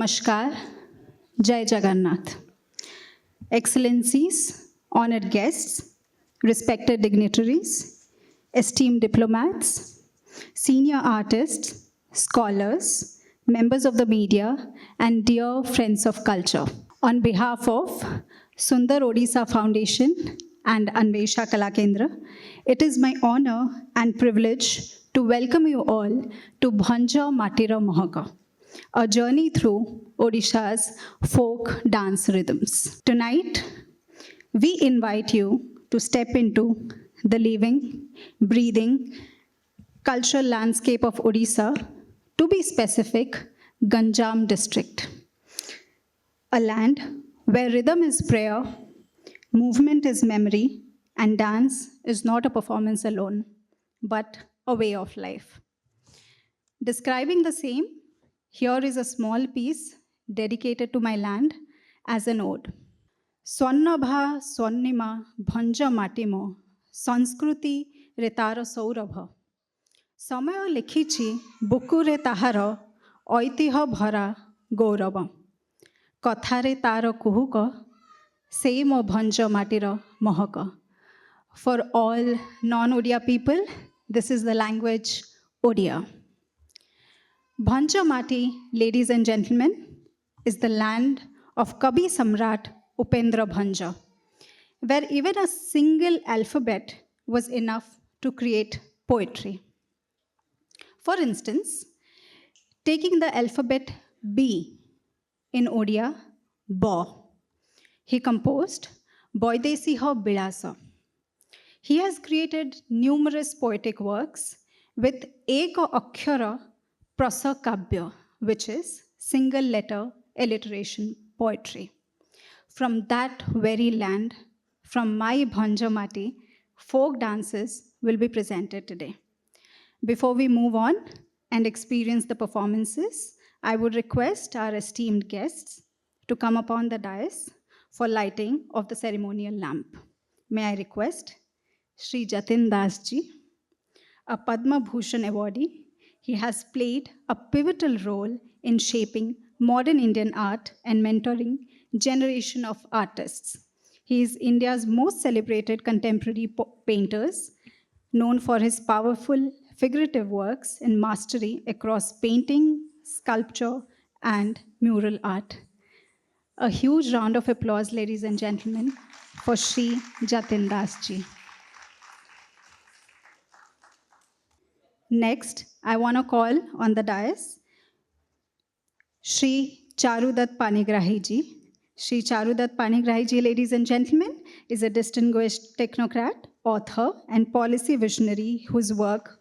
Namaskar, Jai Jagannath. Excellencies, honored guests, respected dignitaries, esteemed diplomats, senior artists, scholars, members of the media, and dear friends of culture. On behalf of Sundar Odisha Foundation and Anvesha Kalakendra, it is my honor and privilege to welcome you all to Bhanja Matira Mahaka, a journey through Odisha's folk dance rhythms. Tonight, we invite you to step into the living, breathing, cultural landscape of Odisha, to be specific, Ganjam district, a land where rhythm is prayer, movement is memory, and dance is not a performance alone, but a way of life. Describing the same, here is a small piece dedicated to my land as an ode. Swannabha Swannima Bhanja Matimo Sanskruti Retara Saurabha Samaya Likhichi Bukure Tahara Oitiha Bhara Gaurava Kathare Tara Kuhuka Sei Mo Bhanja Matira Mahaka. For all non-Odia people, this is the language Odia. Bhanja Mati, ladies and gentlemen, is the land of Kabi Samrat Upendra Bhanja, where even a single alphabet was enough to create poetry. For instance, taking the alphabet B in Odia, Ba, he composed Boidesiha Bilasa. He has created numerous poetic works with Eka Akhyara Prasa Kabya, which is single letter alliteration poetry. From that very land, from my Bhanjamati, folk dances will be presented today. Before we move on and experience the performances, I would request our esteemed guests to come upon the dais for lighting of the ceremonial lamp. May I request Sri Jatin Das ji, a Padma Bhushan awardee. He has played a pivotal role in shaping modern Indian art and mentoring generation of artists. He is India's most celebrated contemporary painters, known for his powerful figurative works and mastery across painting, sculpture, and mural art. A huge round of applause, ladies and gentlemen, for Sri Jatin Das ji. Next, I want to call on the dais Sri Charudat Panigrahi ji. Sri Charudat Panigrahi ji, ladies and gentlemen, is a distinguished technocrat, author, and policy visionary whose work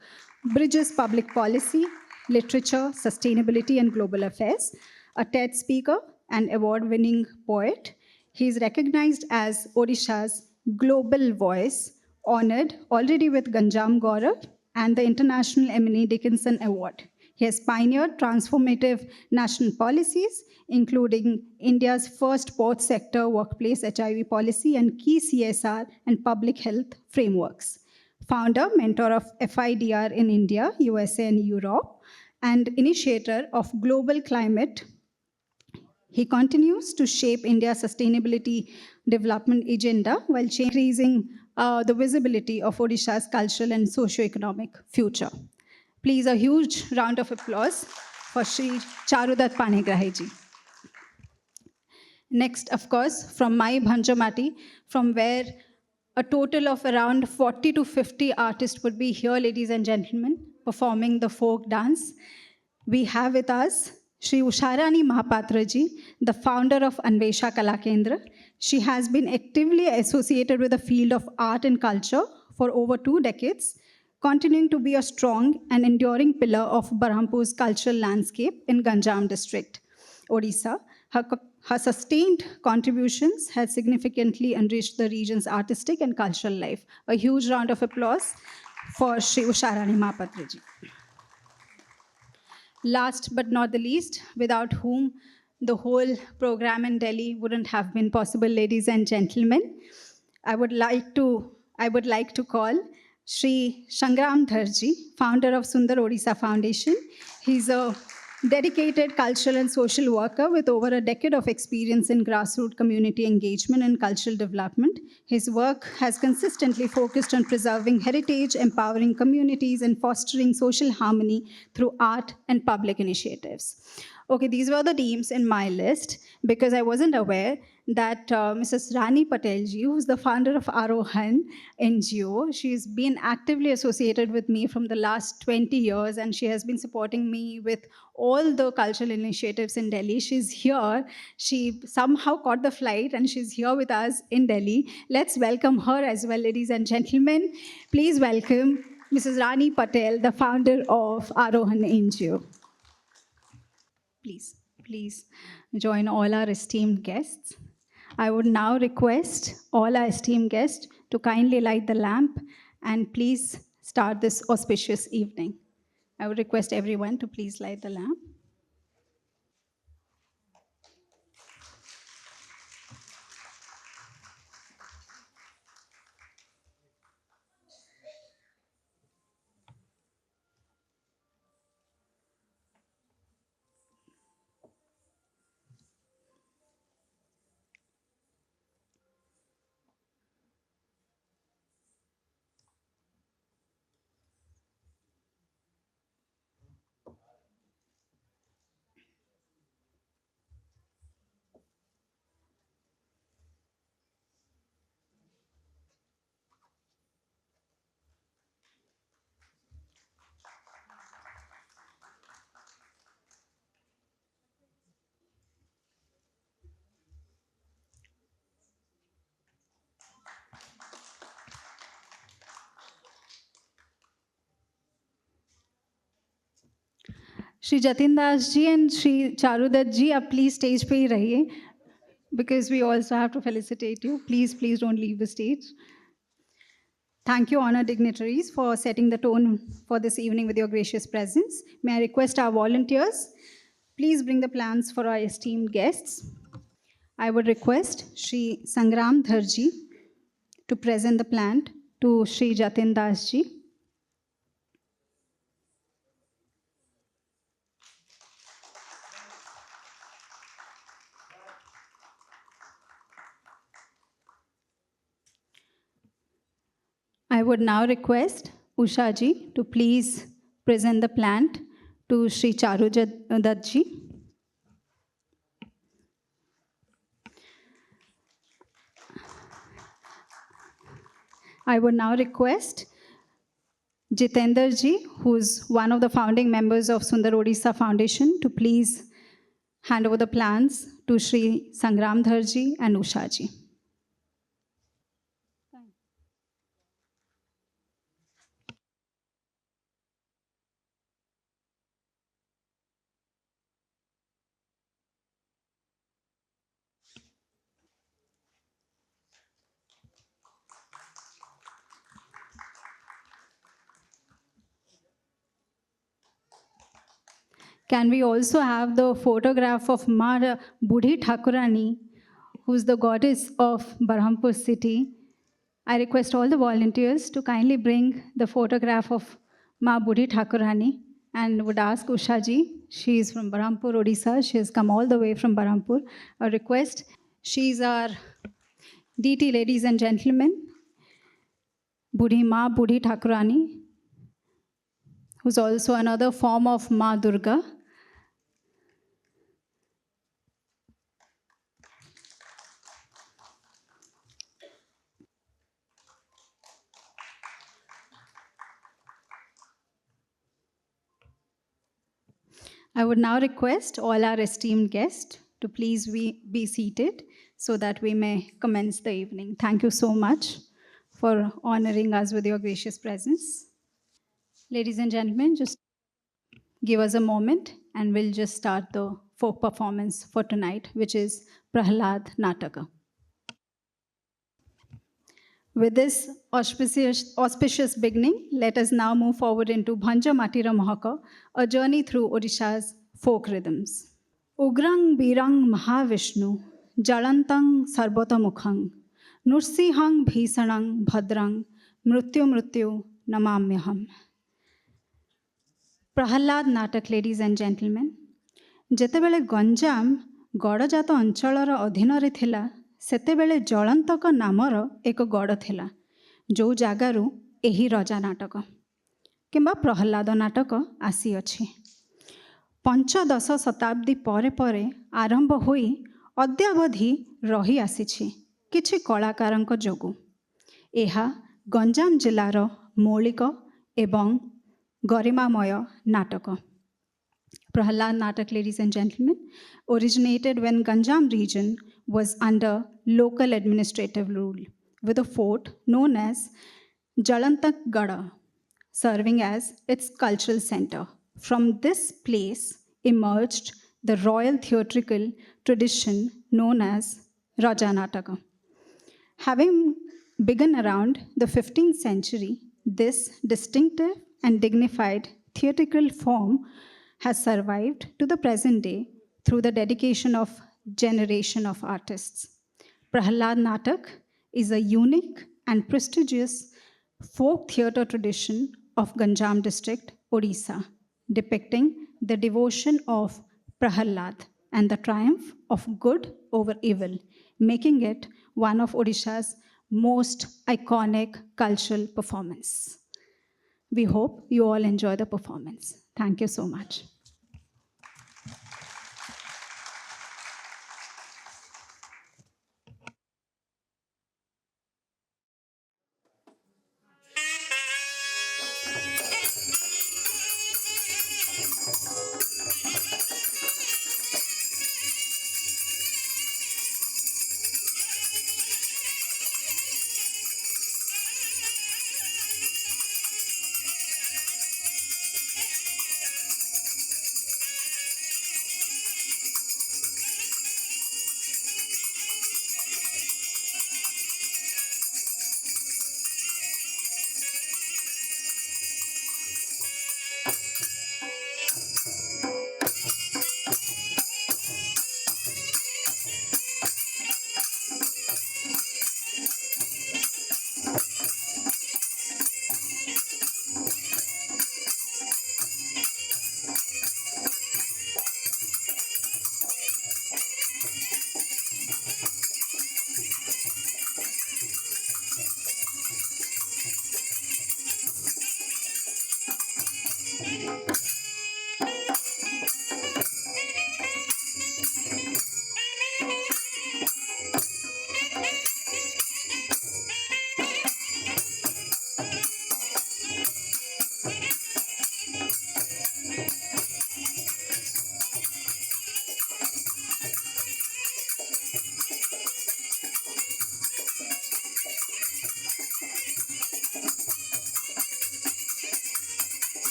bridges public policy, literature, sustainability, and global affairs. A TED speaker and award-winning poet, he is recognized as Odisha's global voice, honored already with Ganjam Gaurav and the International Emily Dickinson Award. He has pioneered transformative national policies, including India's first fourth sector workplace HIV policy and key CSR and public health frameworks. Founder, mentor of FIDR in India, USA, and Europe, and initiator of Global Climate. He continues to shape India's sustainability development agenda while increasing the visibility of Odisha's cultural and socio-economic future. Please, a huge round of applause for Sri Charudat Panigrahi ji. Next, of course, from my Bhanjamati, from where a total of around 40 to 50 artists would be here, ladies and gentlemen, performing the folk dance. We have with us Sri Usharani Mahapatra ji, the founder of Anvesha Kalakendra. She has been actively associated with the field of art and culture for over 2 decades, continuing to be a strong and enduring pillar of Berhampur's cultural landscape in Ganjam district, Odisha. Her sustained contributions have significantly enriched the region's artistic and cultural life. A huge round of applause for Sri Usharani Mahapatra ji. Last but not the least, without whom the whole program in Delhi wouldn't have been possible, ladies and gentlemen, I would like to call Sri Sangram Dharji, founder of Sundar Odisha Foundation. He's a Dedicated cultural and social worker with over a decade of experience in grassroots community engagement and cultural development, his work has consistently focused on preserving heritage, empowering communities, and fostering social harmony through art and public initiatives. Okay, these were the names in my list because I wasn't aware that Mrs. Rani Patelji, who's the founder of Arohan NGO, she's been actively associated with me from the last 20 years and she has been supporting me with all the cultural initiatives in Delhi. She's here. She somehow caught the flight and she's here with us in Delhi. Let's welcome her as well, ladies and gentlemen. Please welcome Mrs. Rani Patel, the founder of Arohan NGO. Please join all our esteemed guests. I would now request all our esteemed guests to kindly light the lamp and please start this auspicious evening. I would request everyone to please light the lamp. Shri Jatin Das ji and Shri Charudat ji, आप please stage पे ही रहिए because we also have to felicitate you. Please don't leave the stage. Thank you, honored dignitaries, for setting the tone for this evening with your gracious presence. May I request our volunteers, please bring the plans for our esteemed guests. I would request Shri Sangram Dharji to present the plant to Shri Jatin Das ji. I would now request Usha ji to please present the plant to Shri Charudat ji. I would now request Jitender ji, who's one of the founding members of Sundar Odisha Foundation, to please hand over the plans to Shri Sangram Dharji and Usha ji. Can we also have the photograph of Ma Budhi Thakurani, who's the goddess of Berhampur city? I request all the volunteers to kindly bring the photograph of Ma Budhi Thakurani and would ask Usha ji, she is from Berhampur, Odisha. She has come all the way from Berhampur. A request, she is our DT, ladies and gentlemen, Ma Budhi Thakurani, who's also another form of Ma Durga. I would now request all our esteemed guests to please be seated so that we may commence the evening. Thank you so much for honoring us with your gracious presence. Ladies and gentlemen, just give us a moment and we'll just start the folk performance for tonight, which is Prahlad Nataka. With this auspicious beginning, let us now move forward into Bhanja Matira Mahaka, a journey through Odisha's folk rhythms. Ugrang Birang Mahavishnu, Jalantang Sarbota Mukhang, Nursihang Bhisanang Bhadrang, Mrutyu Namamyaham. Prahlad Natak, ladies and gentlemen, ଯେତେବେଳେ ଗଞ୍ଜାମ ଗଡ଼ଜାତ ଅଞ୍ଚଳର ଅଧୀନରେ ଥିଲା ସେତେବେଳେ ଜଳନ୍ତକ ନାମର ଏକ ଗଡ଼ ଥିଲା ଯେଉଁ ଜାଗାରୁ ଏହି ରଜା ନାଟକ କିମ୍ବା ପ୍ରହ୍ଲାଦ ନାଟକ ଆସିଅଛି। ପଞ୍ଚଦଶ ଶତାବ୍ଦୀ ପରେ ପରେ ଆରମ୍ଭ ହୋଇ ଅଦ୍ୟାବଧି ରହି ଆସିଛି କିଛି କଳାକାରଙ୍କ ଯୋଗୁଁ। ଏହା ଗଞ୍ଜାମ ଜିଲ୍ଲାର ମୌଳିକ ଏବଂ गरिमामय नाटक। Prahalad Natak, ladies and gentlemen, originated when Ganjam region was under local administrative rule, with a fort known as Jalantak Gada, serving as its cultural center. From this place emerged the royal theatrical tradition known as Raja Nataka. Having begun around the 15th century, this distinctive and dignified theatrical form has survived to the present day through the dedication of generation of artists. Prahalad Natak is a unique and prestigious folk theatre tradition of Ganjam district, Odisha, depicting the devotion of Prahalad and the triumph of good over evil, making it one of Odisha's most iconic cultural performance. We hope you all enjoy the performance. Thank you so much.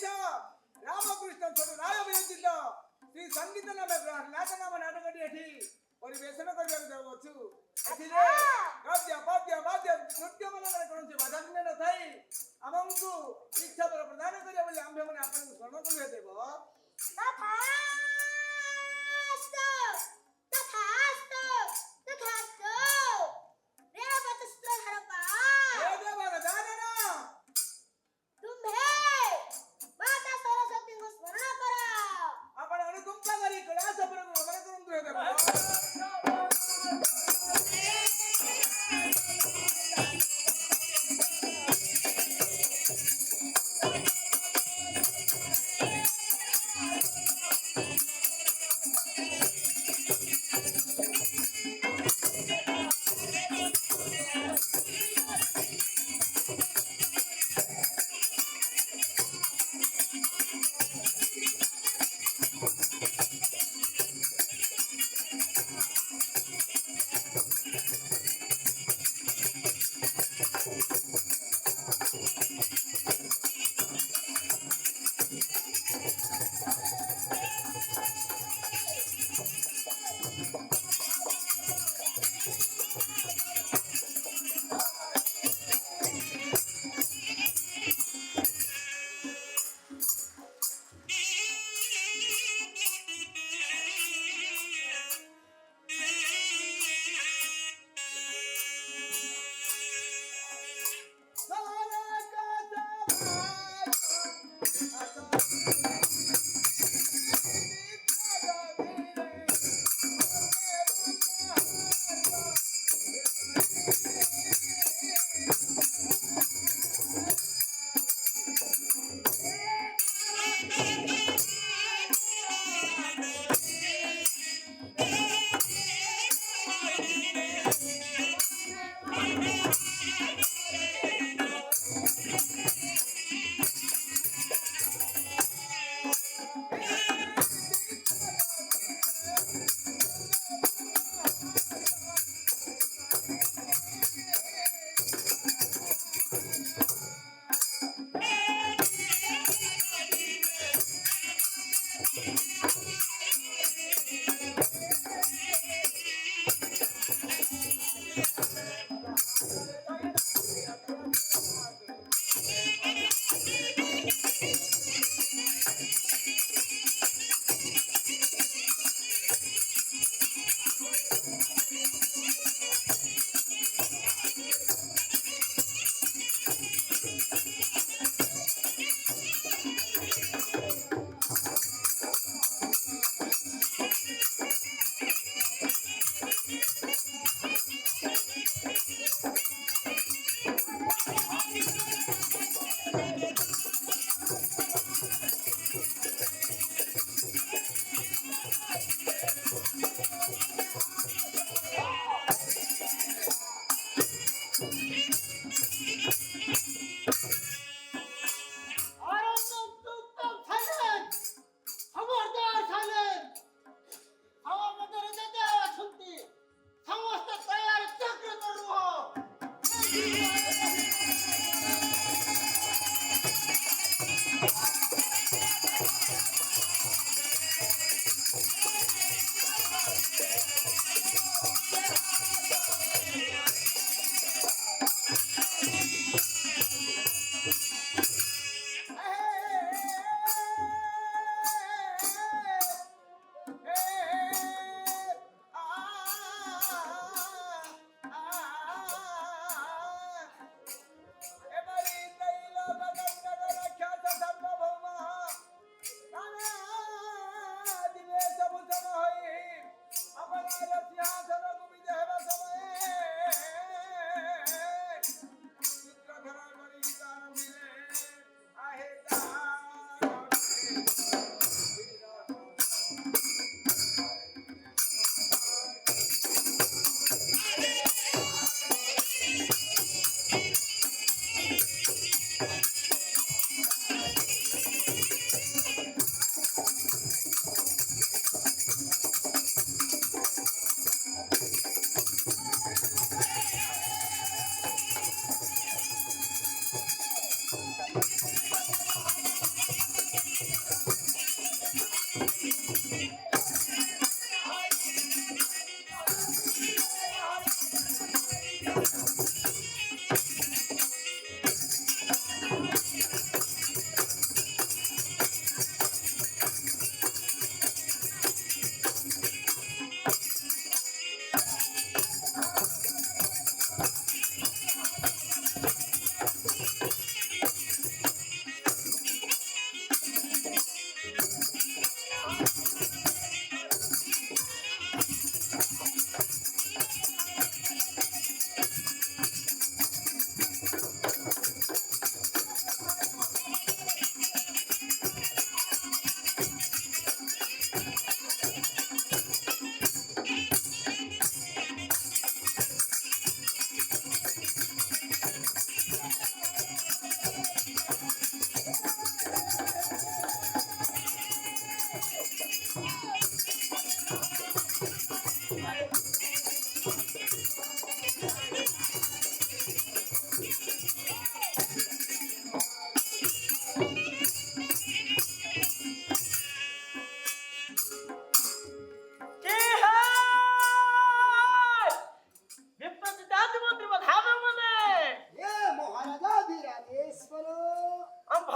Mahesh Ramakrishna छोटू राय ଅଭିନୀତ ଶ୍ରୀ ସଙ୍ଗୀତ ନାମ ନାଟକଟି ଏଠି ପରିବେଷଣ କରିବାକୁ ଯାଉଅଛୁ। ଏଥିରେ ଗଦ୍ୟ ପଦ୍ୟ ବାଦ୍ୟ ନୃତ୍ୟ ମାନଙ୍କରେ କୌଣସି ବାଧାବିଘ୍ନ ନଥାଇ ଆମକୁ ଇଚ୍ଛା ବଳ ପ୍ରଦାନ କରିବା ବୋଲି ଆମ୍ଭେମାନେ ଆପଣଙ୍କୁ ସ୍ମରଣ କରୁ ଦେବ।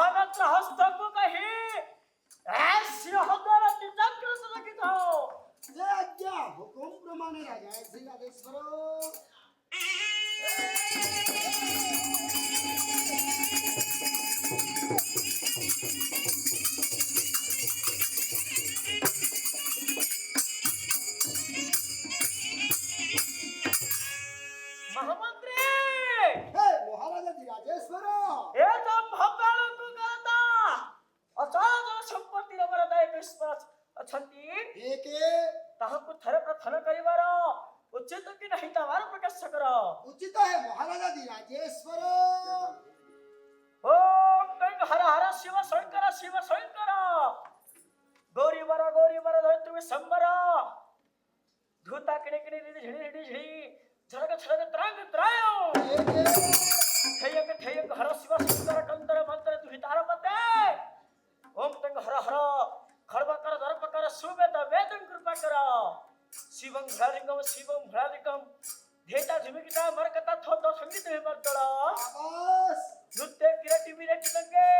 महाराज हस्तक कही ऐसी हदर तिजक की था जय आज्ञा हुकुम प्रमाणे राजा श्री राजेश्वर महामंत्री हे महाराजा राजेश्वर ये तो भव्यालो को कहता अचानक संपत्ति रबर दायक स्पर्श अछंती एके ताहको थरे प्रथन करिवार उचित कि नहीं तवार प्रकाश करो उचित है महाराजा राजेश्वर ओ कंग हर हर शिव शंकर गौरी बर धर तुम्हें संबर धूता किणे किणे झिड़ी झिड़ी झड़क छड़क त्रांग त्रायो एके ठयक हर शिव शंकर कंतर मंत्र दुहितार पते ओम तंग हर हर खड़बकर दर्पकर सुवेद वेदं कृपा कर शिवं भ्रालिंगम धेता झुमिकिता मरकता थोतो संगीत में बर्तड़ा आवास नृत्य किरटी विरटी लंगे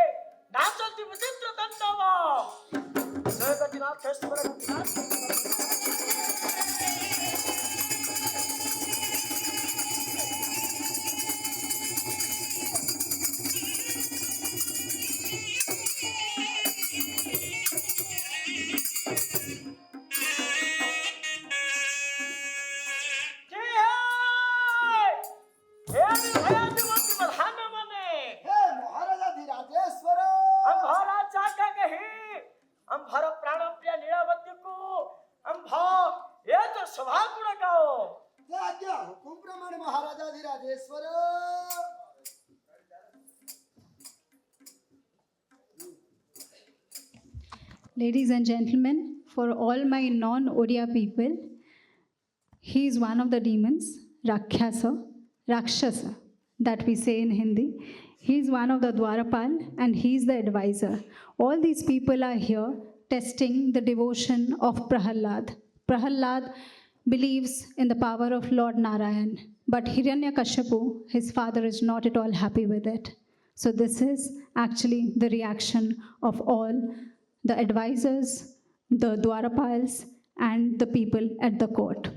नाचती विचित्र तंडवा जगन्नाथ ईश्वर हे महाराजा राजेश्वर जय आज्ञा हुकुम प्रमाणे महाराजा Rajeshwar Ladies and gentlemen, for all my non-Odia people, he is one of the demons, Rakshasa, that we say in Hindi. He is one of the Dwarapal and he is the advisor. All these people are here testing the devotion of Prahalad. Prahalad believes in the power of Lord Narayan, but Hiranyakashipu, his father, is not at all happy with it. So this is actually the reaction of all the advisors, the Dwarapals, and the people at the court.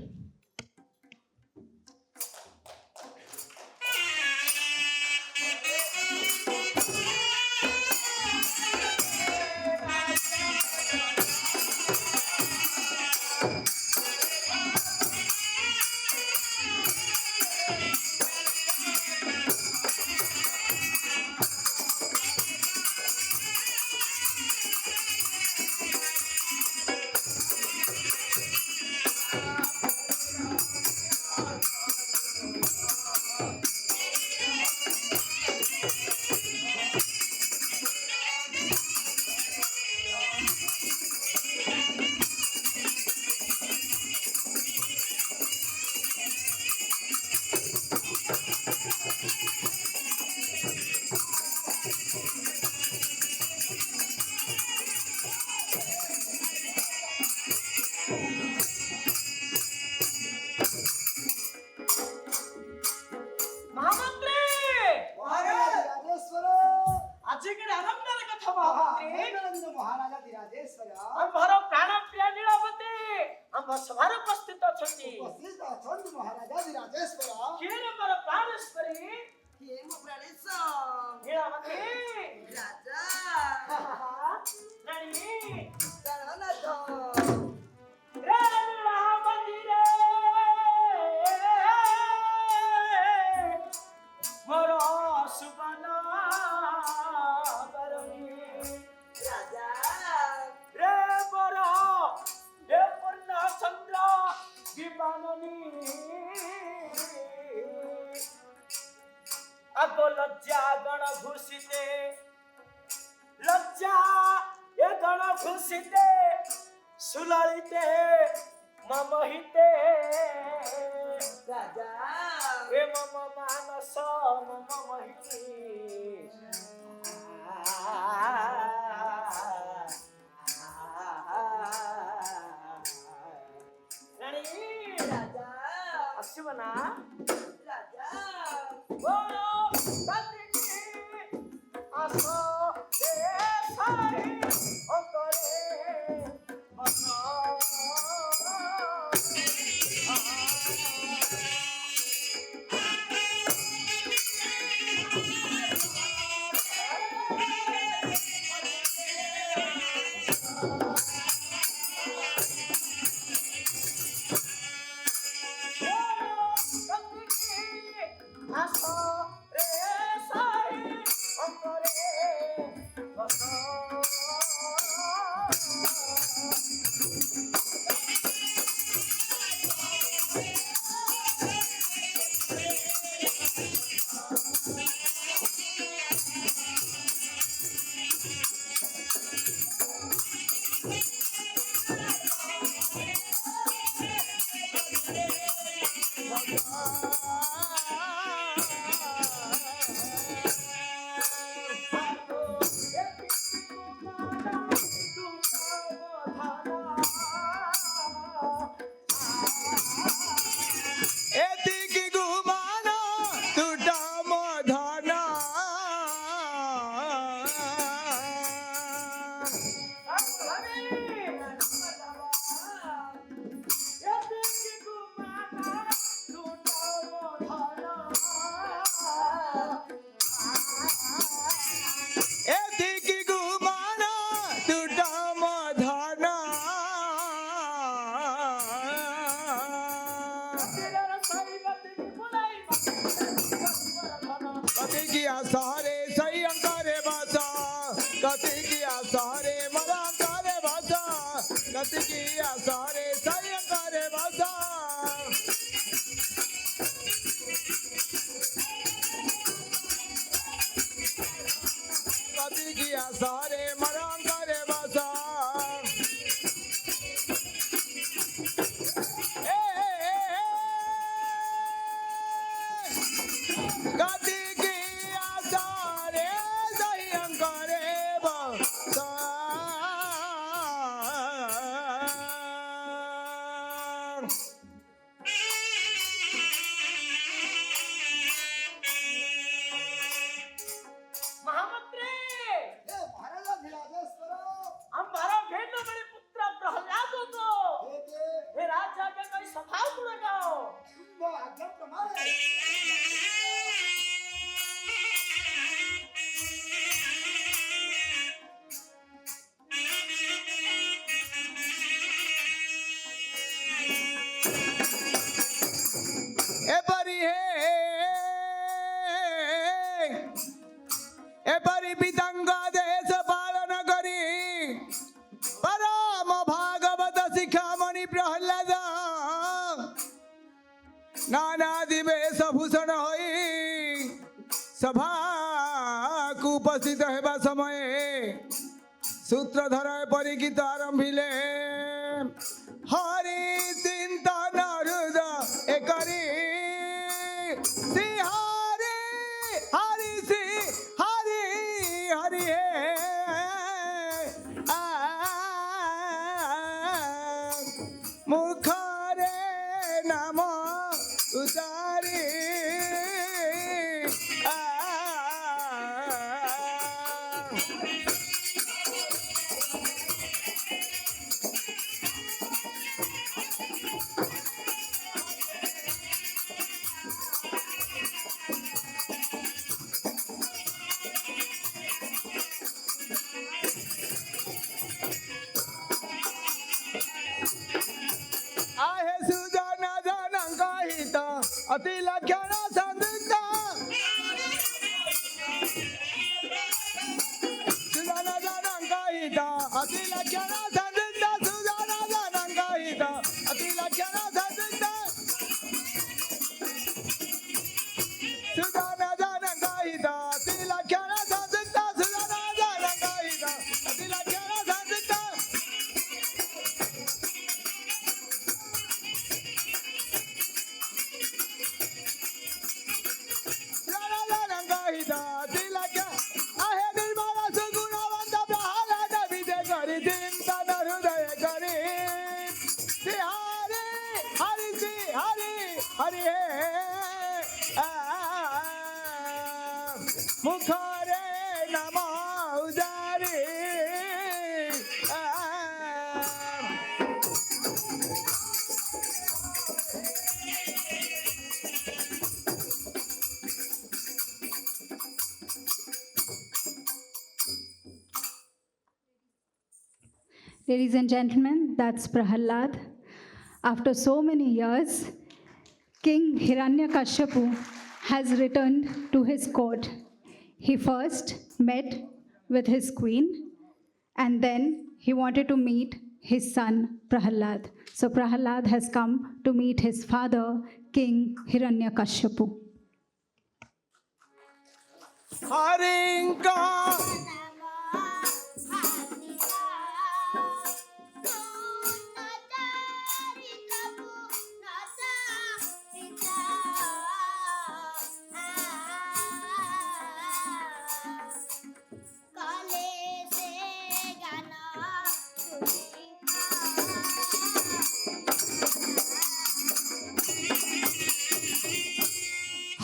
कति किया सारे मरा करे भाषा कति किया सारे सही करे भाषा कति किया सारे मरा करे भाषा कति किया सारे सही करे भाषा महामंत्री हे महाराजाधिराजेश्वर हमारा भेंट बड़े पुत्र प्रहलाद होतो हे राजा के कोई सभा गुण गाओ तुम्हा आज्ञा प्रमाणे एपरी पितंगा देश पालन करी परम भागवत शिखामणि प्रहलाद नाना दिवेश भूषण होई सभा को उपस्थित हेबा समय सूत्रधर परिगीत आरंभिले हरि चिंतन हृदय एकरी श्री हरि हरि श्री हरि हरि मुखरे नाम उतारी आहे सुजन जनं कहित अति लक्षण संदिग्ध सुजन जनं कहित अति लक्षण संदिग्ध सुजन जनं कहित अति लक्षण संदिग्ध सुजन जनं कहित अति लक्षण संदिग्ध सुजन जनं कहित अति लक्षण संदिग्ध मुखरे नम उजारी Ladies and gentlemen, that's Prahalad. After so many years, King Hiranyakashipu has returned to his court. He first met with his queen and then he wanted to meet his son Prahalad. So Prahalad has come to meet his father, King Hiranyakashipu. हरिंका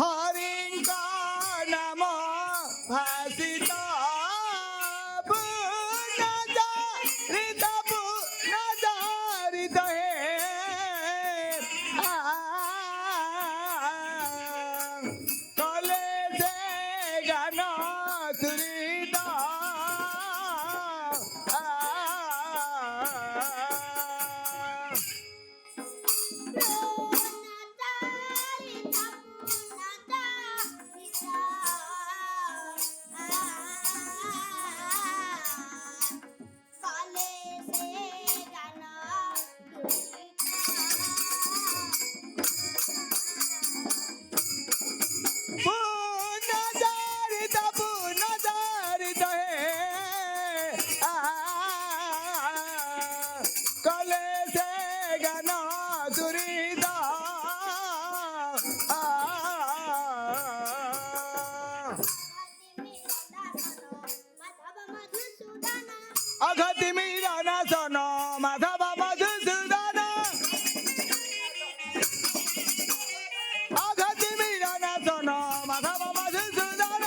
हरिंका नम भासिता अगति मीरा सोनो माधव मधुसूदन अगति मीरा सोनो माधव मधुसूदन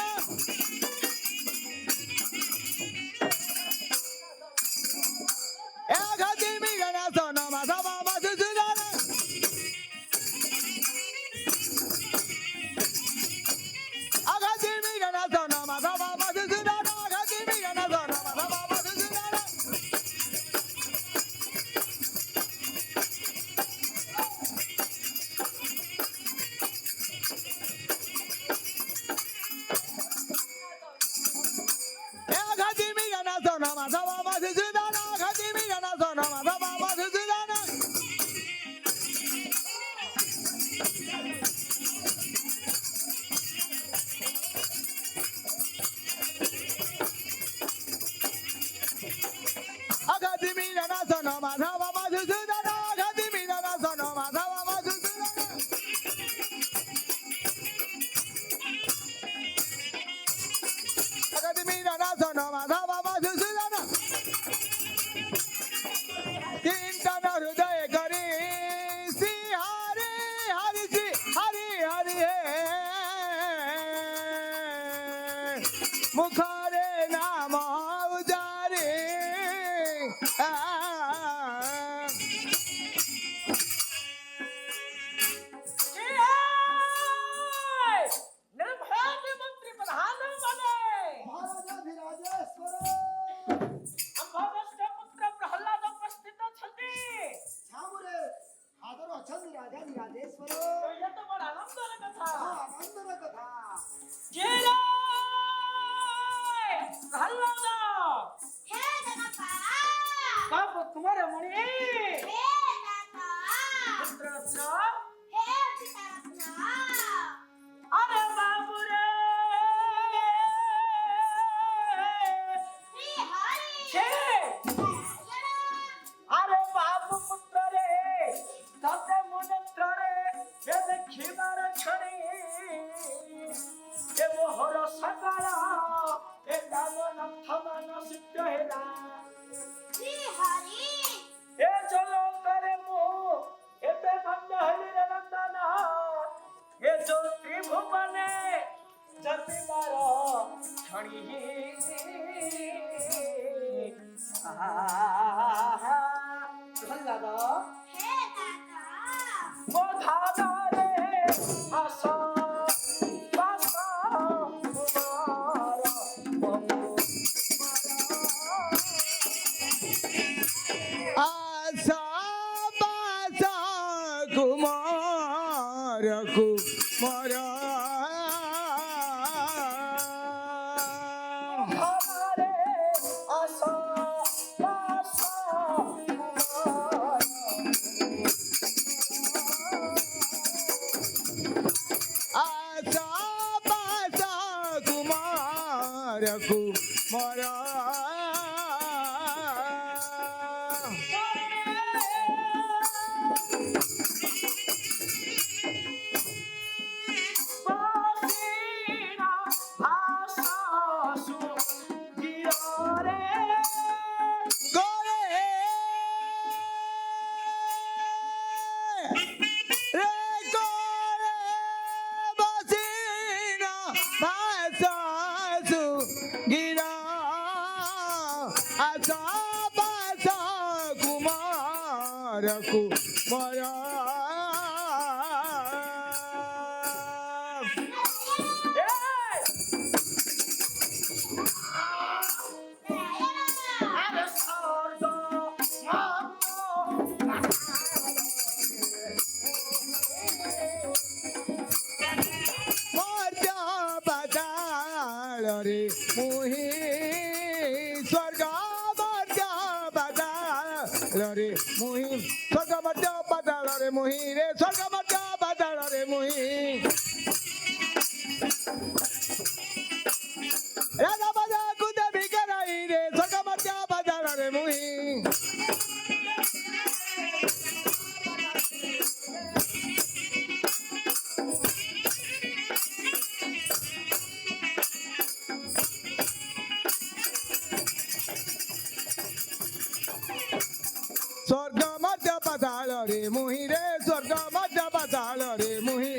अगति मीरा सोनो माधव मधुसूदन अगति मीरा सोनो माधव मधुसूदन अगति मीरा सोनो माधव मधुसूदन अगति मीरा सोनो माधव मधुसूदन अगति मीरा सोनो माधव मधुसूदन अगति मीरा सोनो माधव मधुसूदन अगति मीरा सोनो माधव मधुसूदन अगति मीरा सोनो माधव मधुसूदन चिंतन हृदय करी श्री हरि हरि श्री हरि हरि हे मुखरे नाम उजारे निर्भय मंत्री प्रधान बने महाराजाधिराजेश्वर अंबादस्य पुत्र प्रहलाद उपस्थित छथि छामुरे आदर अछंद राजाधिराजेश्वर तो ये तो बड़ा आनंदर कथा आनंदर कथा केला प्रहलाद हे जनपा बाप तुम्हारे मुनि हे दाता पुत्र रत्न हे पिता रत्न अरे बाबू रे श्री हरि छे नारायण अरे बाबू पुत्र रे तते मुनेत्र रे ये देखिबार छड़ी ए मोहर सकाळ ए नाम नथ मान सिद्ध हेला श्री हरि ए चलो करे मु एते बंद हली रे नंदन ए जो त्रिभुवने जतिबार छड़ी आहा प्रहलाद हे दाता मोधादारे आशा पासा कुमार आशा बासा कुमार कुमार मोधादारे आशा पासा कुमार आशा बासा कुमार कुमार बासीना आशा सुगिरे गोरे रे गोरे बसीना भाषा सुगिरा आशा बासा कुमार कुमार अरे स्वर्ग मर्त्य पाताल रे मुही स्वर्ग मर्त्य पाताल रे मुही स्वर्ग मर्त्य पाताल रे मुही रे स्वर्ग मर्त्य पाताल रे मुही राजा बाजा कुदे बिगराई रे स्वर्ग मर्त्य पाताल रे मुही पाताल रे मुही रे स्वर्ग मध्य पाताल रे मुही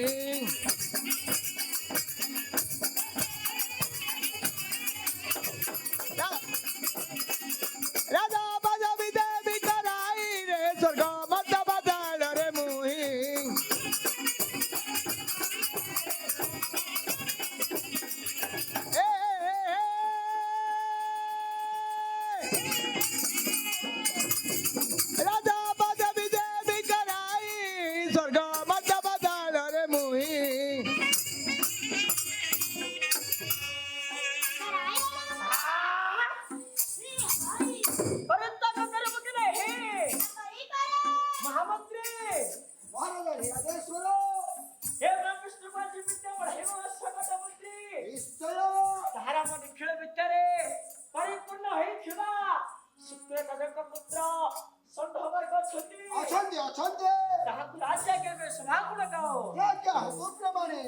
राजा बाजा विजय विकराई रे स्वर्ग मध्य पाताल रे मुही राजा बाजा विजय विकराई स्वर्ग मध्य पाताल रे मुही श्री हरि परंतु नगर बघ हे करी करे महामंत्री महाराज हिरादेश्वर हे ब्रह्मविष्णुपाची विद्या हे स्वतः मंत्री निश्चय धारामध्ये खेळ विचारे परिपूर्ण ହେଇଥିବା ଶୁକ୍ରଦେବଙ୍କ ପୁତ୍ର ଷଣ୍ଢବର୍ଗ ଅଛନ୍ତି ଅଛନ୍ତି ତାହାକୁ ରାଜା କେବେ ସଭାକୁ ଡକାଅ ରାଜା ହୁକୁମ ପ୍ରମାଣେ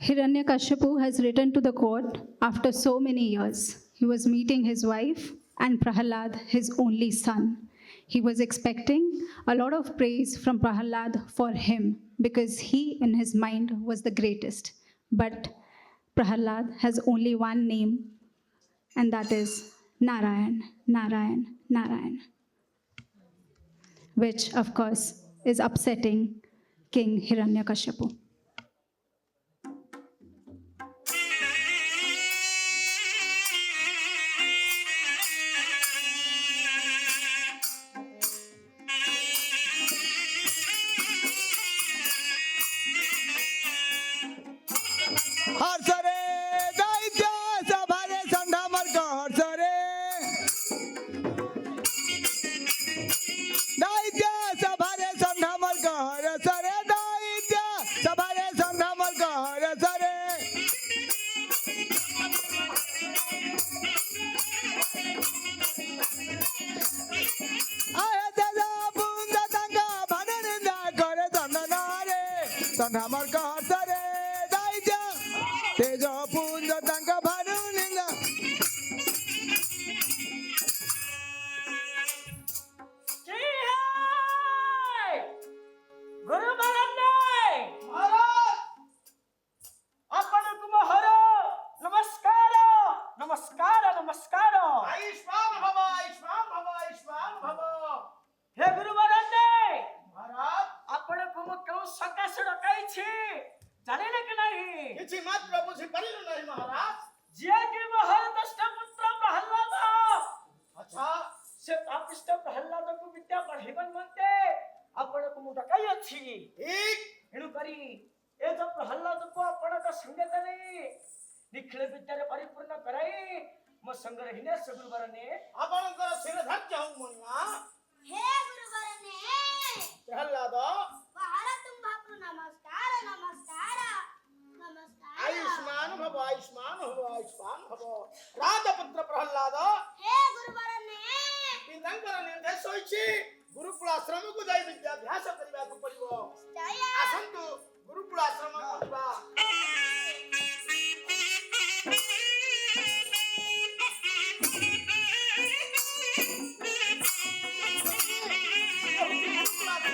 Hiranyakashipu has returned to the court after so many years. He was meeting his wife and Prahalad, his only son. He was expecting a lot of praise from Prahalad for him because he, in his mind, was the greatest. But Prahalad has only one name, and that is Narayan, Narayan, Narayan. Which, of course, is upsetting King Hiranyakashipu. हर्ष रे दैत्य सभारे षण्ढमर्ग हर्ष रे दैत्य सभारे षण्ढमर्ग हर्ष रे दैत्य सभारे षण्ढमर्ग हर्ष रे आय तेजा पुंज तंग भननिंदा करे दंडन रे षण्ढमर्ग हर्ष रे दैत्य तेज पुंज तंग भननिंदा गुरु महाराज महाराज आपणକୁ मोहର ନମସ୍କାର ନମସ୍କାର ନମସ୍କାର आयुष्मान भव आयुष्मान भव आयुष्मान भव हे गुरु महाराज महाराज ଆପଣଙ୍କୁ ମୁଁ କେଉଁ ସକାଶେ ଡକାଇଛି ଜାଣିଲେ କି ନାହିଁ କିଛି ମାତ୍ର ବୁଝି ପାରିଲୁ ନାହିଁ महाराज ଯିଏକି ମୋହର ଦଷ୍ଟ ପୁତ୍ର ପ୍ରହ୍ଲାଦ अच्छा ସେ ପାପିଷ୍ଟ ପ୍ରହ୍ଲାଦକୁ ବିଦ୍ୟା ପଢ଼େଇବା ନିମନ୍ତେ ଆପଣଙ୍କୁ ମୁଁ ଡକାଇଅଛି ठीक ଏଣୁକରି ଏ ଯୋଉ ପ୍ରହ୍ଲାଦକୁ ଆପଣଙ୍କ ସଙ୍ଗତ ନେଇ ନିଖିଳ ବିଦ୍ୟାରେ ପରିପୂର୍ଣ୍ଣ କରାଇ ମୋ ସଙ୍ଗରେ ହିନେଶ ଗୁରୁବାର ନେ ଆପଣଙ୍କର ଶିର ଧାର୍ଯ୍ୟ ହଉ ମଣିମା हे गुरुवरने ପ୍ରହ୍ଲାଦ पहाड़ तुम्हाको नमस्कार नमस्कार नमस्कार आयुष्मान भव आयुष्मान भव आयुष्मान भव राजपुत्र प्रहलाद हे गुरुवरने ପିତାଙ୍କର ନିର୍ଦ୍ଦେଶ ହୋଇଛି ଗୁରୁକୁଳ ଆଶ୍ରମକୁ ଯାଇ ବିଦ୍ୟାଭ୍ୟାସ କରିବାକୁ ପଡିବ जय ଆସନ୍ତୁ ଗୁରୁକୁଳ ଆଶ୍ରମକୁ ଯିବା ଗୁରୁକୁଳ ଆଶ୍ରମ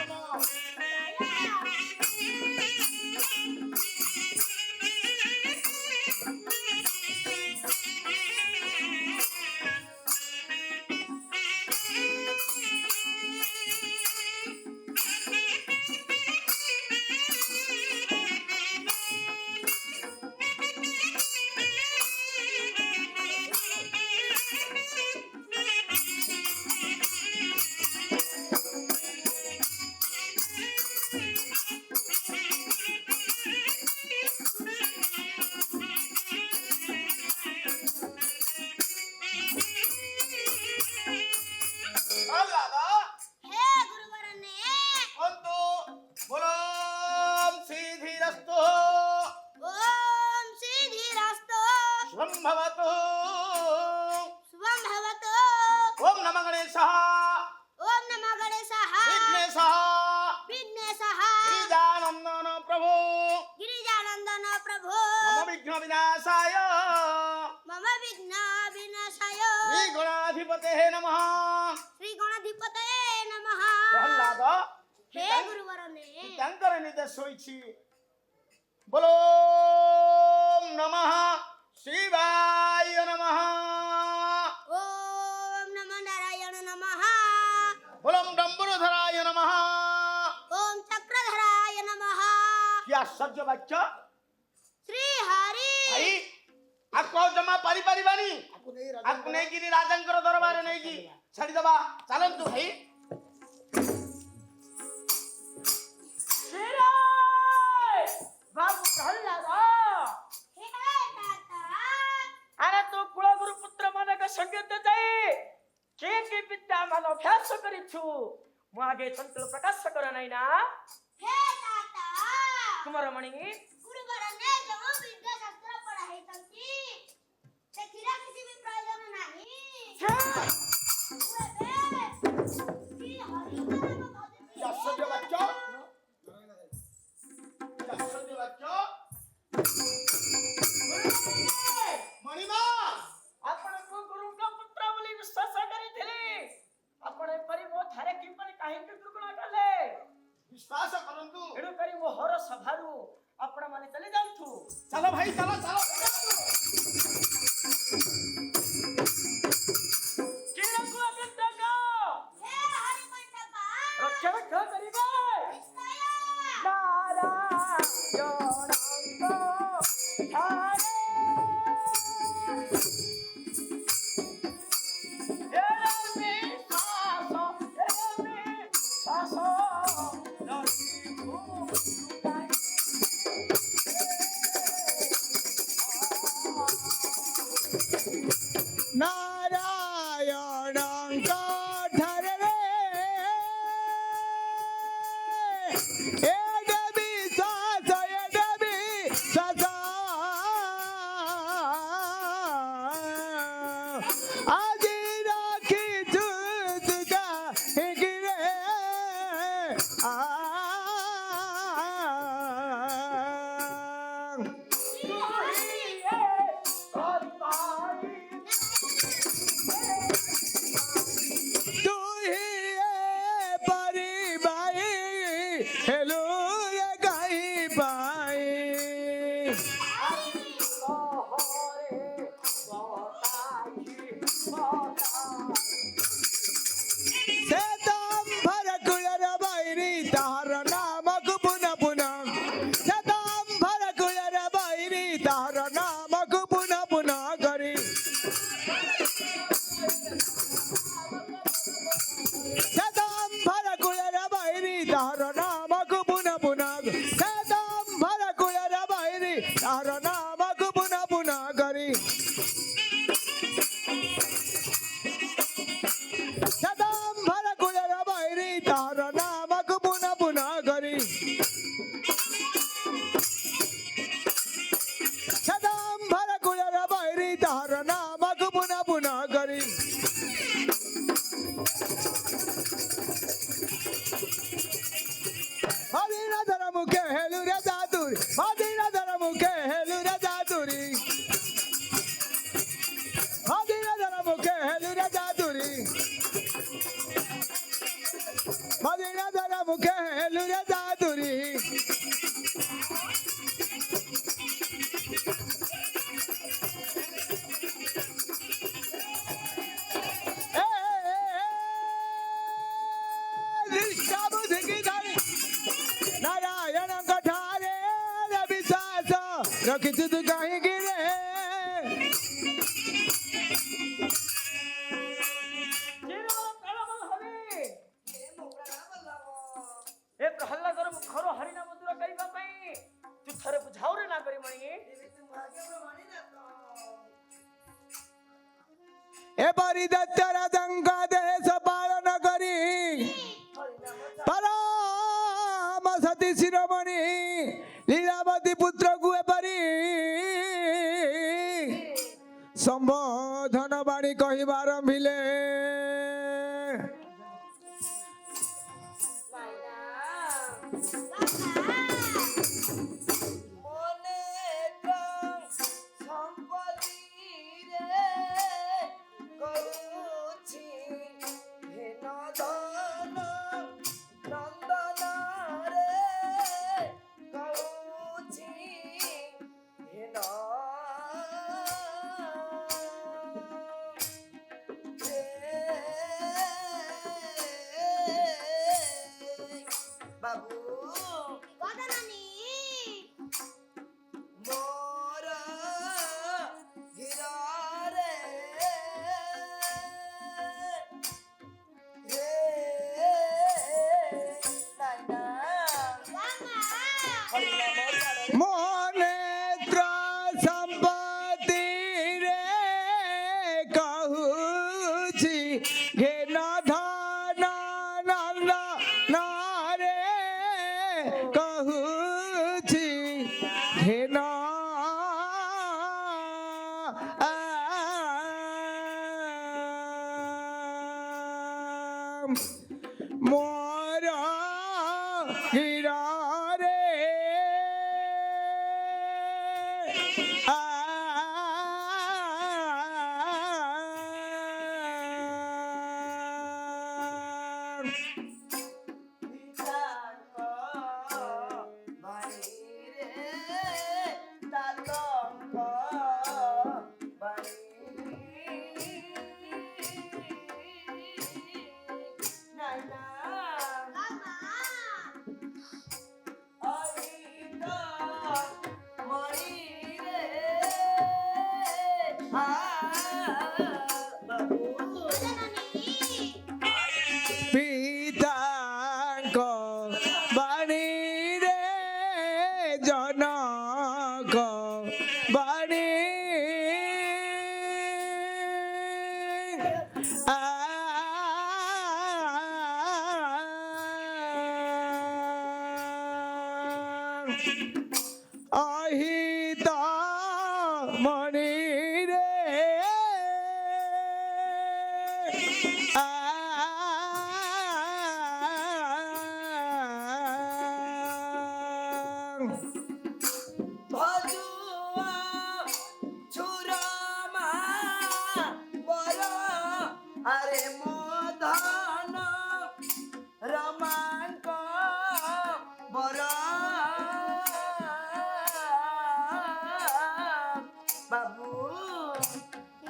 विनाशाय मम विघ्न विनाशाय श्रीगणाधिपते नमः। श्री गणाधिपतये नमः। प्रहलाद हे गुरुवरने ତାଙ୍କର ନିର୍ଦ୍ଦେଶ ହୋଇଛି। ବୋଲୋ ନମଃ ଶିବାୟ ନମଃ। ओम नमो नारायण नमः। बोलम डम्बुरधराय नमः। ओम चक्रधराय नमः। କି ଆଶ୍ଚର୍ଯ୍ୟ ବାକ୍ୟ। श्री हरि ଭାଇ ଆକୁ ଆଉ ଜମା ପାରିପାରିବାନି। ଆକୁ ନେଇକିରି ରାଜାଙ୍କର ଦରବାରରେ ନେଇକି ଛାଡ଼ିଦବା। ଚାଲନ୍ତୁ ଭାଇ। बाबू प्रहलाद हे ताता अरे तू कुलगुरु पुत्र मानक संगीत जाई के विद्या मान अभ्यास करिछु मु आगे तंत्र प्रकाश कर नाही ना हे ताता कुमार मणि गुरुवरने जो विद्या शास्त्र पढ़ाई तंती देखिरा किसी भी प्रयोजन नहीं। श्री हरि का नाम କି ଆଶ୍ଚର୍ଯ୍ୟ ବାକ୍ୟ। କି ଆଶ୍ଚର୍ଯ୍ୟ ବାକ୍ୟ। ମଣିମା आपण को गुरु का पुत्र बोली विश्वास करिथिली आपण परि मो थारे कि परि काहे के दुर्गुण कले विश्वास करନ୍ତୁ। एडु करी मो हर सभारू आपण माने चले जाउथु ଚାଲ ଭାଇ ଚାଲ ଚାଲ। किरण को अगत का हे हरि कंठका रक्षा रक्षा करिबे निश्चय नारायण धर रे एडबी सास आजी राखी तुझका गिरे तू ही परी बाई हेलो ये गाई बाई सेतांबर कुळर बाईरी तार नामक पुन्हा पुन्हा सेतांबर कुळर बाईरी तार नामक पुन्हा पुन्हा करी सेतांबर कुळर बाईरी तार नामक पुन्हा पुन्हा सेतांबर कुळर बाईरी तार नामक पुन्हा पुन्हा करी सदांबर कुळर बाहेरी तार नामक पुन्हा पुन्हा करी सदांबर कुळर बाहेरी तार नामक पुन्हा पुन्हा करी मदीनाधर मुखे हेलू रे जातुरी मदीनाधर मुखे हेलू रे जातुरी मदीनाधर मुखे हेलू रे जातुरी मदीनाधर मुखे हेलू रे जातुरी नारायण कठारे विश्वास रखित तू कहीं गिरे ए प्रहलादर मुखरो हरिनाम दूर करिबा पई तू थरे बुझाउ रे ना करी मणि ए परिदत्तर दंगा देश पालन करी पराम सती शिरोमणि लीलावती पुत्र को एपरी संबोधन बाणी कहिबार मिले পিতাঙ্ক বাণী রে জনক বাণী অহিত মণি রে আরে মদন রমাঙ্ক বর বাবু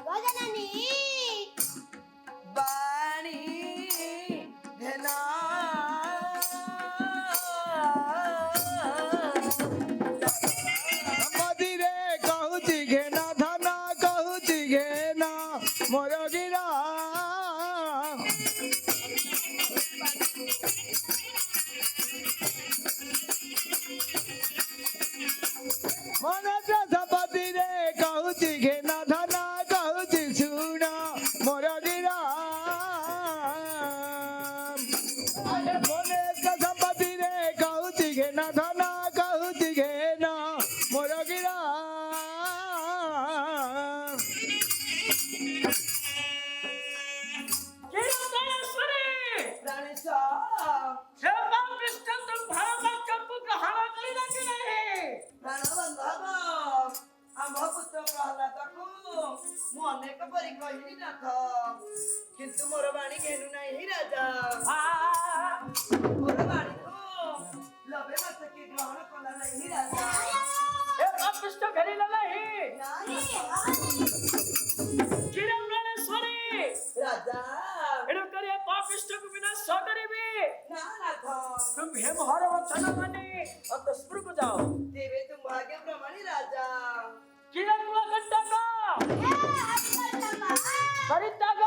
গজননী বাণী ঘেন মদিরে কହୁଛି ঘেন ধন কହୁଛି ঘেন মোর গিরা মনে প্রজাপতিরে কହୁଛି ঘেন ধন কହୁଛି শুণ মোর গিরা মনে প্রজাপতিরে কହୁଛି ঘেন ধন কହୁଛି ঘেন মোর গিরা প্রাণেশ হে কৃষ্ণ তুম ভারতକୁ ଗ୍ରହଣ କରିଲା କି ନାହିଁ ପ୍ରାଣବନ୍ଧବ ଆମ୍ଭ ପୁତ୍ର ପ୍ରହ୍ଲାଦକୁ ମୁଁ ଅନେକ ପରି କହିଲି ନାଥ କିନ୍ତୁ ମୋର ବାଣୀ ଘେନୁ ନାହିଁ ରାଜା ମୋର ବାଣୀକୁ ଲବେ ମତେ କି ଗ୍ରହଣ କଲା ନାହିଁ ରାଜା ଏ କୃଷ୍ଣ ଘେରିଲା ନାହିଁ କିରଣେଶ୍ୱରୀ ରାଜା ଏଣୁ କରି ଏ ପାପିଷ୍ଠକୁ ବିନାଶ କରିବି ନା ନାଥ ତୁମ ହେ ମହର ବଚନ ମାନି ଅନ୍ତଃପୁରକୁ ଯାଅ ତେବେ ତୁମ ଭାଗ୍ୟ ପ୍ରମାଣି ରାଜା କିରଣୁଆ କଣ୍ଟକ ପରିତ୍ୟାଗ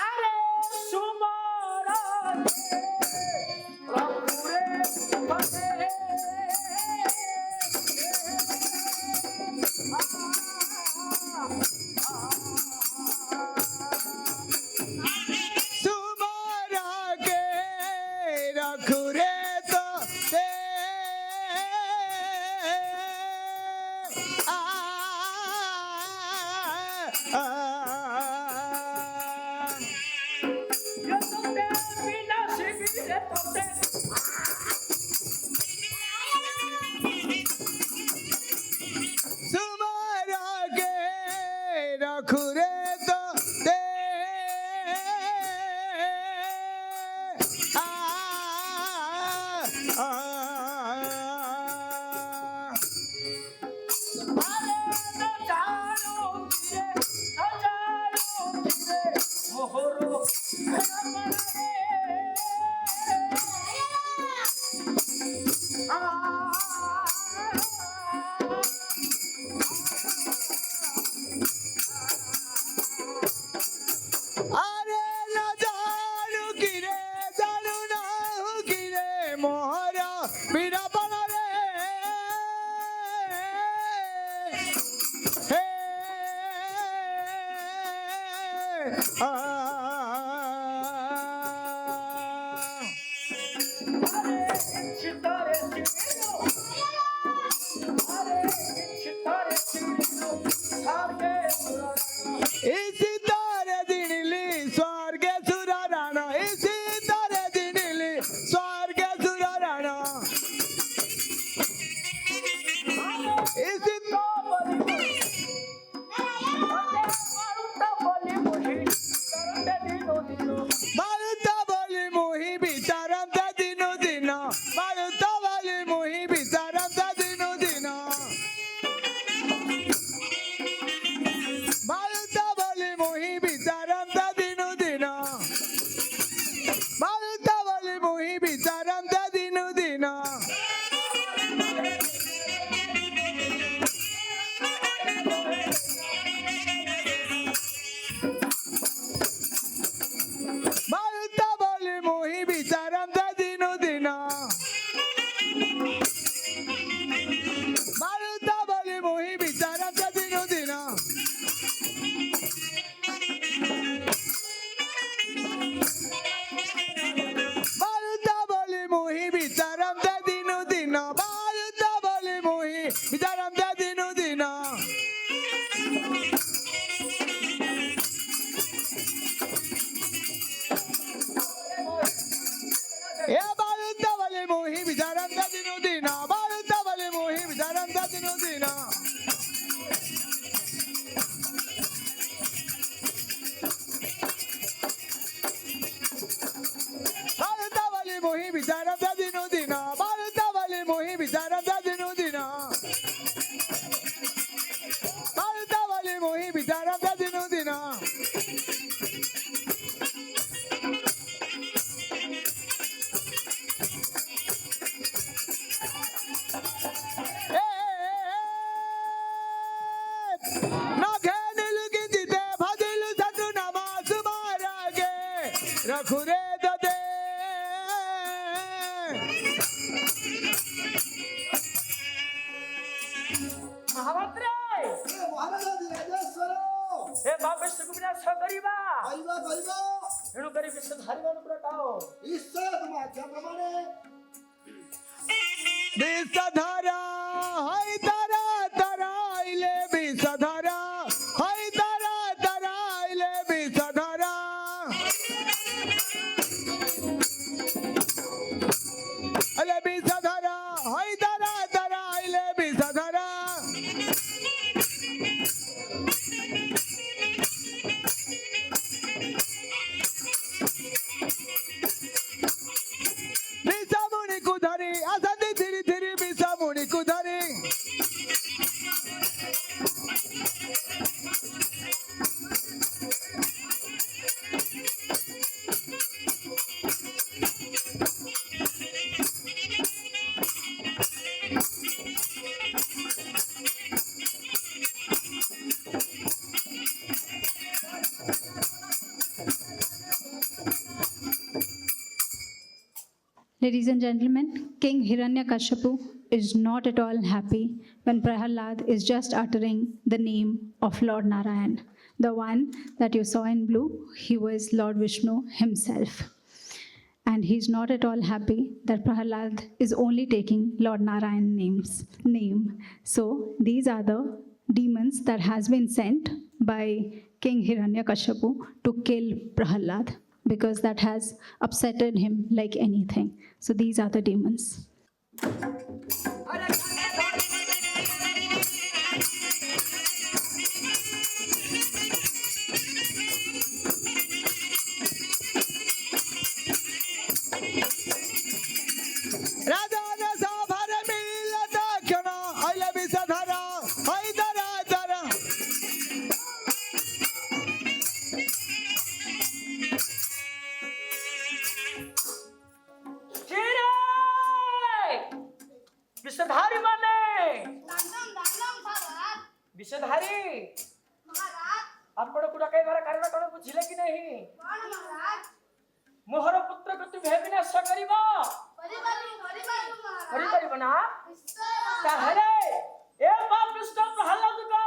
আরে সুমর প্রভুরে ভজে সুমরকে রখুরে তো দে তোতে বিনা শিবিরে তোতে সুমরকে রখুরে তো দে মোহরো আরে না জানু কিরে জানু না কিরে মোহর বীরবন রে হে চিতারে চিনো আরে চিতারে চিনো সারগে সুরা ইসি তারে দিনলি স্বর্গে সুরারাণ ইসি তারে দিনলি স্বর্গে সুরারাণ ইসি বলি ए बाळुतावले मोही विचारांचा दिनोदिना बाळुतावले मोही विचारांचा दिनोदिना बाळुतावले मोही विचारांचा दिनोदिना बाळुतावले मोही विचारांचा दिनोदिना बाळुतावले मोही विचारांचा दिनोदिना रखुरे ददे महामंत्री हे बाप सुकुबिना सगरीबा एणु करी विषधारी मान प्रटाओ विषधारा हाय तारा तारा आइले विषधारा हाय तारा तारा आइले विषधारा अले विषधारा हाय तारा तारा आइले विषधारा विषमुनि कुधरी असंधि धीरे धीरे विषमुनि कुधरी Ladies and gentlemen, King Hiranyakashipu is not at all happy when Prahalad is just uttering the name of Lord Narayan. The one that you saw in blue, he was Lord Vishnu himself. And he's not at all happy that Prahalad is only taking Lord Narayan's name. So these are the demons that has been sent by King Hiranyakashipu to kill Prahalad, because that has upsetted him like anything. So these are the demons. राजाने साभार मिलता क्षण आइले विषधारा हाय तारा तारा विषधारी माने महाराज विषधारी महाराज आपण कुडा काही बार कारण कोण बुझिले की नाही कौन महाराज मोहर पुत्र को तू विनाश करिबा महाराज परिवार बना निश्चय कहले ए बाप कृष्ण प्रहलाद को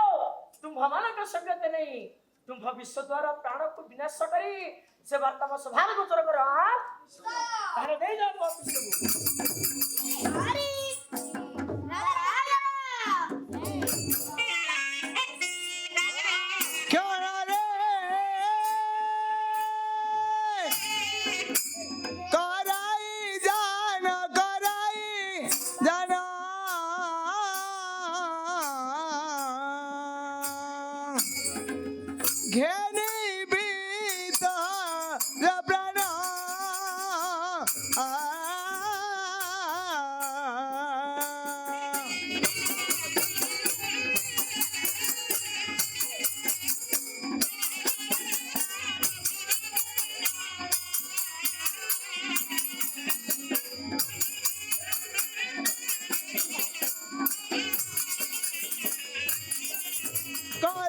तुम हमारा का संगत नहीं, तुम भविष्य द्वारा प्राण को विनाश करी से वार्ता में सभार गोचर करो। हां कहले दे जाओ बाप कृष्ण को हरि क्यों रे कराई जाना घेनी बीत प्राण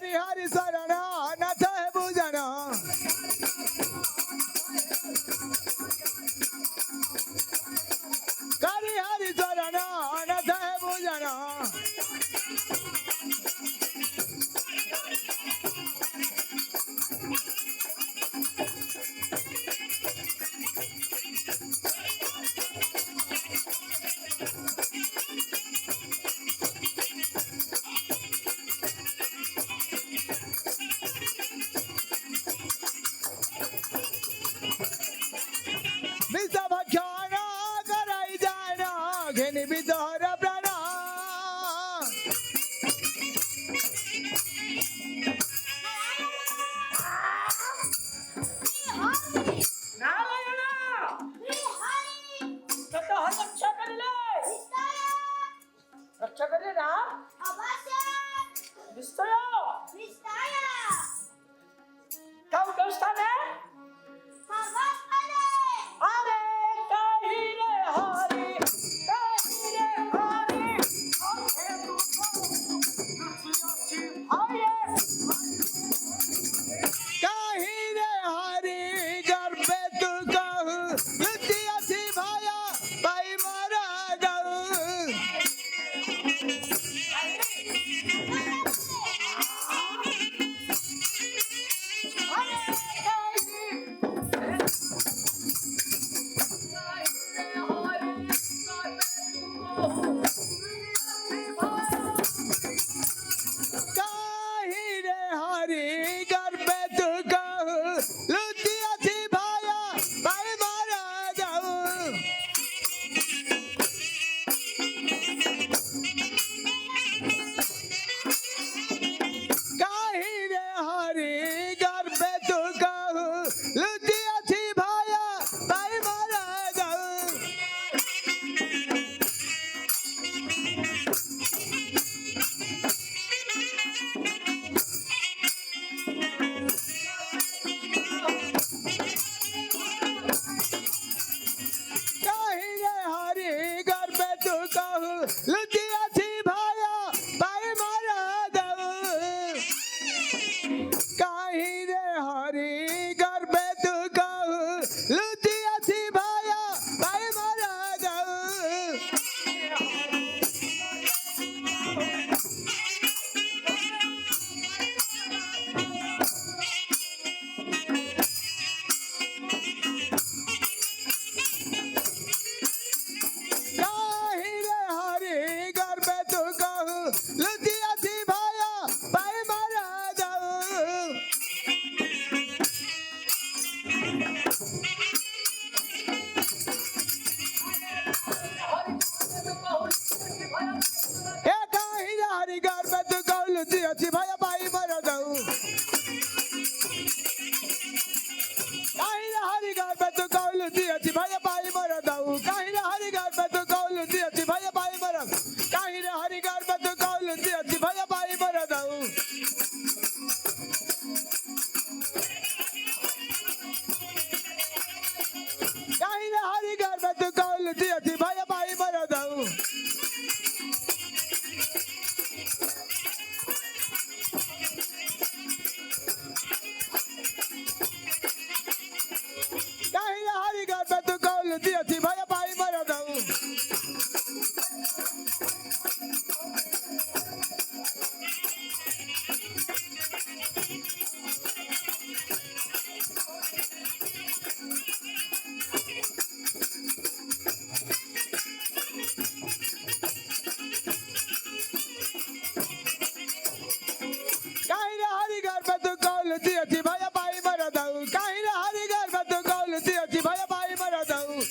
हरि शरण नाथ हरि घर पे तू कहू लुटी अच्छी भाया भाई मारा जाऊ कहीं रे हरि घर पे तू कहू लुटी अच्छी भाया भाई मारा जाऊ कहीं रे हरि घर पे तू कहू लुटी अच्छी भाया भाई मारा जाऊ कहीं रे हरि घर पे तू कहू लुटी अच्छी भाया भाई मारा जाऊ ए कहीं रे हरि घर पे तू कहू लुटी अच्छी भाया भाई मारा जाऊ कहीं रे हरि घर पे तू कहू लुटी अच्छी भाया भाई मारा जाऊ कहीं रे हरि घर पे तू कहू लुटी अच्छी भाया भाई मारा कहीं रे हरि घर पे तू कहू लुटी अच्छी भाया भाई मारा जाऊ कहीं रे हरि घर पे तू कहू लुटी अच्छी भाया भाई मारा जाऊ कहीं रे हरि घर पे तू कहू लुटी अच्छी भाया भाई मारा जाऊ कहीं रे हरि घर पे तू कहू लुटी अच्छी भाया भाई मारा जाऊ कहीं रे हरि घर पे तू कहू लुटी अच्छी भाया भाई मारा जाऊ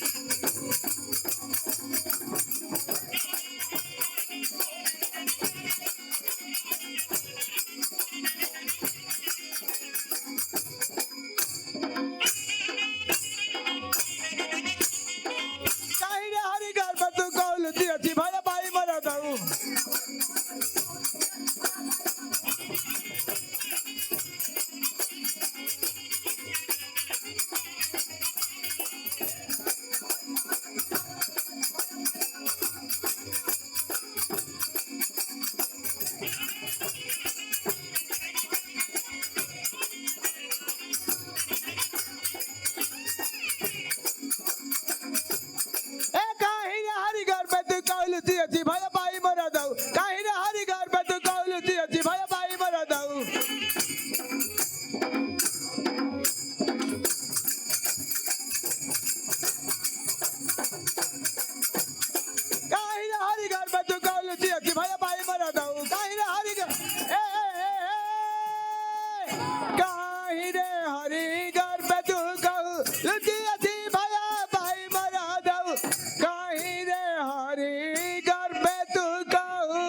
कहीं रे हरि घर पे तू कहू लुटी अच्छी भाया भाई मारा जाऊ ए कहीं रे हरि घर पे तू कहू लुटी अच्छी भाया भाई मारा जाऊ कहीं रे हरि घर पे तू कहू लुटी अच्छी भाया भाई मारा जाऊ कहीं रे हरि घर पे तू कहू लुटी अच्छी भाया भाई मारा जाऊ कहीं रे हरि घर कहीं रे हरि घर पे तू कहू लुटी अच्छी भाया भाई मारा जाऊ कहीं रे हरि घर पे तू कहू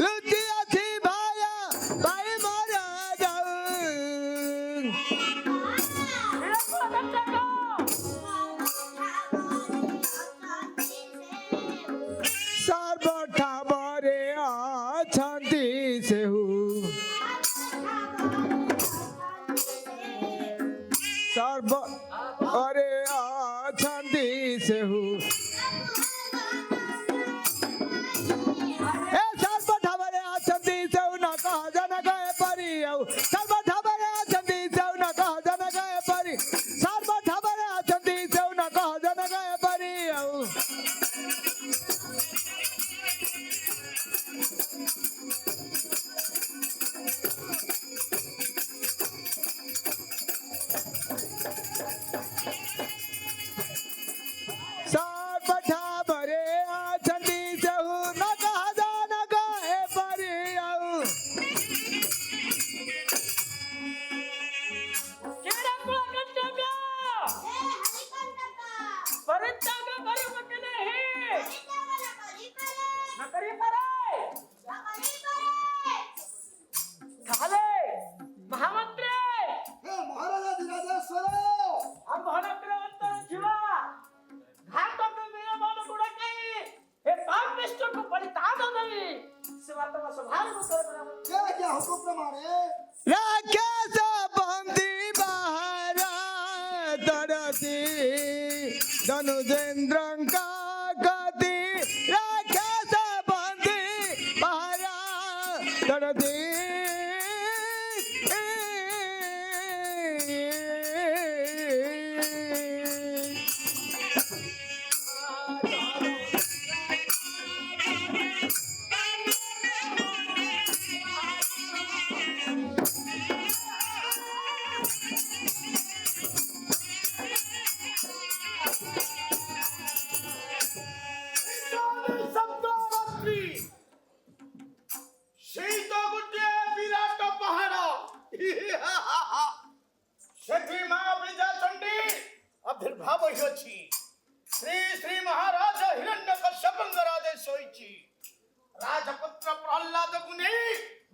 लुटी अच्छी भाया भाई मारा जाऊ सर्वठा बरे अछंती से हूँ सर्व अरे अछंती से हूँ ए सर्वठा बरे अछंती से हूँ ना कहा जन गए परी आऊ सर्वठा बरे अछंती से हूँ ना कहा जन गए परी सर्वठा बरे अछंती से हूँ ना कहा जन गए परी आऊ धनुजेन्द्रं काकति राक्षस बंदी पहरा करती ଶବ୍ଦରାତ୍ରି ସେଇ ତ ଗୋଟିଏ ବିରାଟ ପାହାଡ଼ ସେଠି ମା ବିଜାଚଣ୍ଡୀ ଆବିର୍ଭାବ ହୋଇଅଛି। ଶ୍ରୀ ଶ୍ରୀ ମହାରାଜ ହିରଣ୍ୟକଶ୍ୟପଙ୍କ ଆଦେଶ ହୋଇଛି ରାଜପୁତ୍ର ପ୍ରହ୍ଲାଦକୁ ନେଇ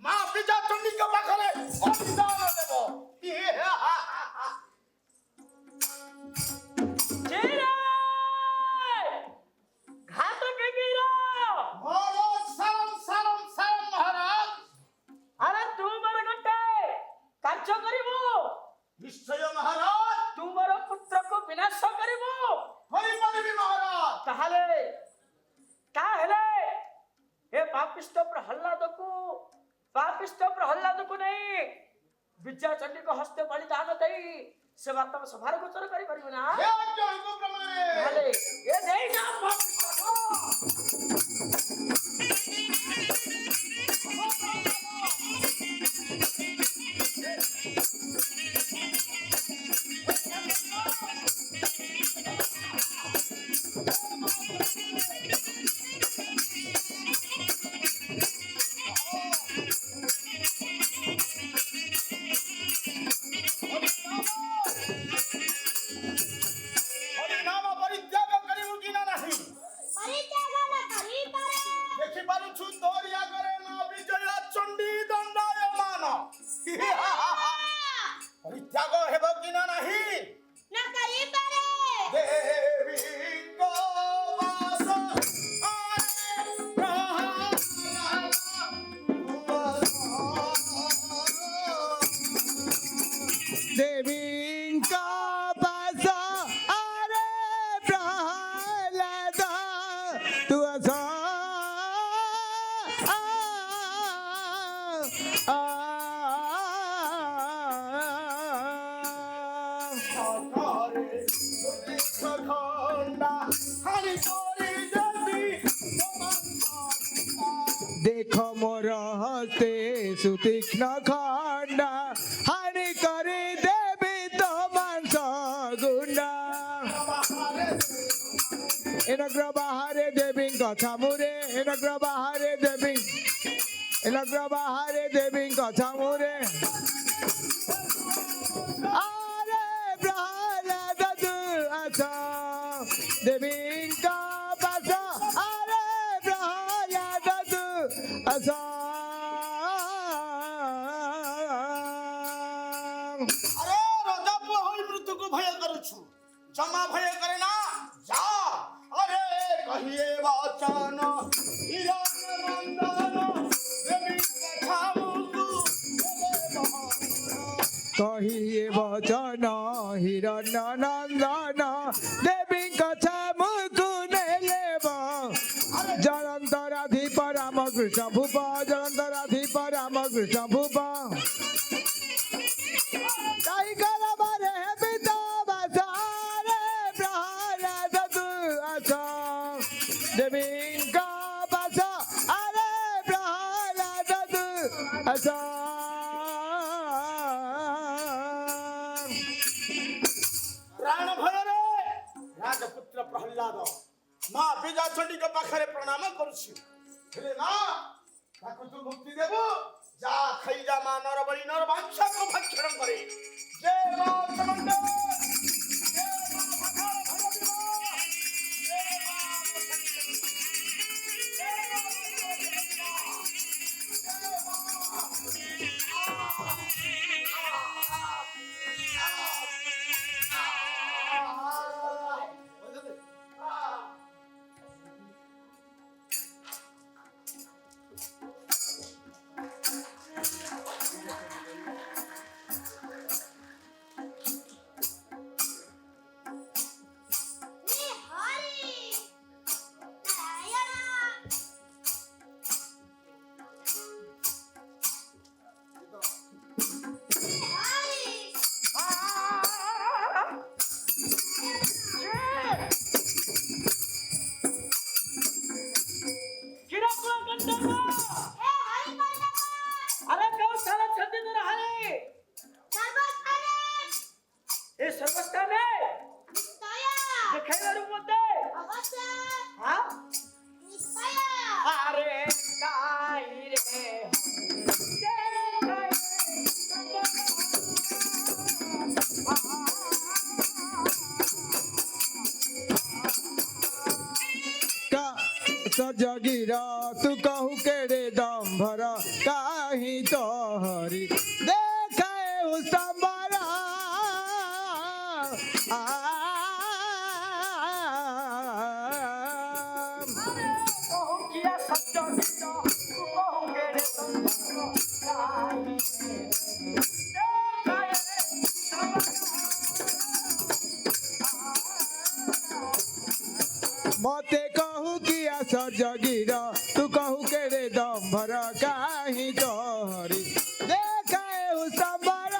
ମା ବିଜାଚଣ୍ଡୀଙ୍କ ପାଖରେ ବଳିଦାନ ଦେବ। घातक वीर ମହାରାଜ ସାରମ୍ ସାରମ୍ ସାରମ୍ ମହାରାଜ अरे तू मोर गटे कार्य करिवो ନିଶ୍ଚୟ ମହାରାଜ तू मोर पुत्र को विनाश करिवो କରିପାରିବି ମହାରାଜ। ताहले ए पापिष्ट प्रहल्लाद को नहीं विद्याचंडी को हस्ते बलिदान दई से बात सभार गोचर करि परिबो ना हे अज्ञानको प्रमाणे ताहले ए नहीं ना ହରିନାମ ପରିତ୍ୟାଗ କରିବୁ କି ନା ନାହିଁ? परित्याग न करी पारे ଦେଖିପାରୁଛୁ ତୋରି ଆଗରେ ମା ବିଜୟା ଚଣ୍ଡୀ ଦଣ୍ଡାୟମାନ। ପରିତ୍ୟାଗ ହେବ କି ନା ନାହିଁ? न करी पारे ଦେବୀଙ୍କ ବାସ देवी का पास अरे प्रहलाद तू असा देखो मोर हस्ते सुतीक्ष्ण खंडा हानि करे देवी तो मांस गुंडा एनग्र बाहरे देवी कथा मुरे एनग्र बाहरे देवी कथा मुरे अरे प्रहलाद दुर्आसा देवी का पास अरे प्रहलाद दुर्आसा अरे राजा पुआ होई मृत्युକୁ ଭୟ କରୁଛୁ ଜମା ଭୟ करे ना जा अरे कहिए वचन हिरण्यनंदन देवी कथा मुकु कहिए वचन हिरण्य नंदन देवी कथा मुकु नेलेब जलंत राधिप राम कृष्ण भूप जलंत राधिप राम कृष्ण भूप ताई करबारे पिता बासारे प्रहलाद दुआसा देवी का बासा अरे प्रहलाद दुआसा प्राण भय रे राजपुत्र प्रहलाद मां बिजाचंडी के पाखरे प्रणाम करूछी हेले मां ताकू तू मुक्ति देबो जा खई जा मां नरबली नरवंश को भक्षण करे जय मां चमंड जय मां भगवान भगवती मां जय मां सजगिर तू कहू के रे दम्भर काही तोहरी देखाए उस्तम्बर कहूँ किया सत्य गीता तू कहूँ के रे मते कहू किया सजगिर तू कहू के रे दम्भर काही तोहरी देखाए उस्तम्बर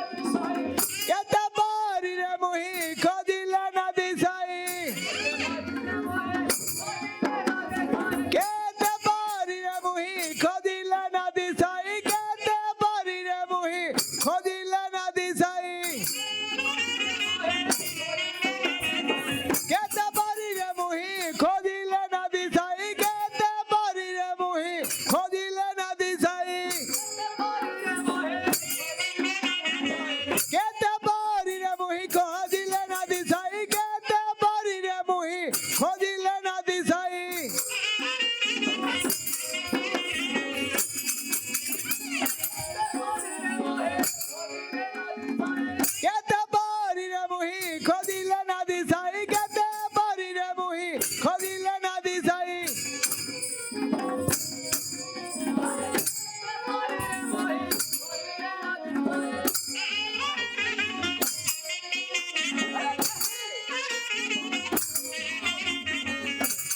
केते बारी रे मुही खोदिले नदी साई केते बारी रे मुही खोदिले नदी साई केते बारी रे मुही खोदिले नदी साई केते बारी रे मुही खोदिले नदी साई केते बारी रे मुही खोदिले नदी साई केते बारी रे मुही खोदिले नदी साई केते बारी रे मुही खोदिले नदी साई केते बारी रे मुही खोदिले नदी साई केते बारी रे मुही खोदिले नदी साई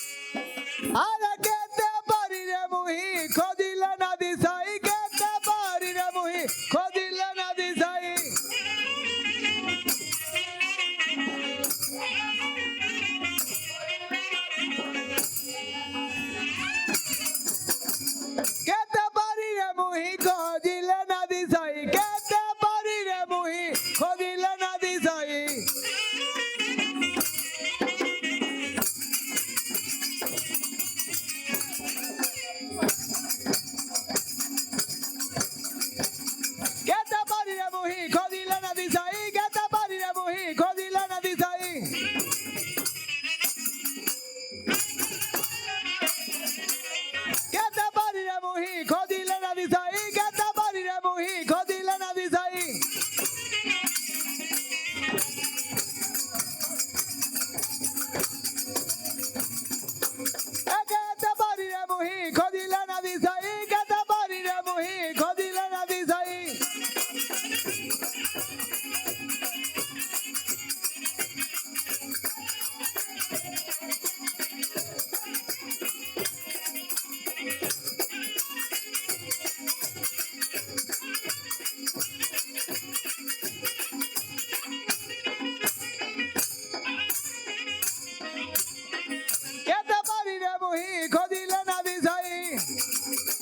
अरे केते बारी रे मुही खोदिले नदी साई केते बारी रे मुही खोदिले नदी साई केते बारी रे मुही खोदिले नदी साई केते बारी रे मुही खोदिले नदी साई केते बारी रे मुही खोदिले नदी साई केते बारी रे मुही खोदिले नदी साई केते बारी रे मुही खोदिले नदी साई केते बारी रे मुही खोदिले नदी साई केते बारी रे मुही खोदिले नदी साई केते बारी रे मुही खोदिले नदी साई केते बारी रे मुही खोदिले नदी साई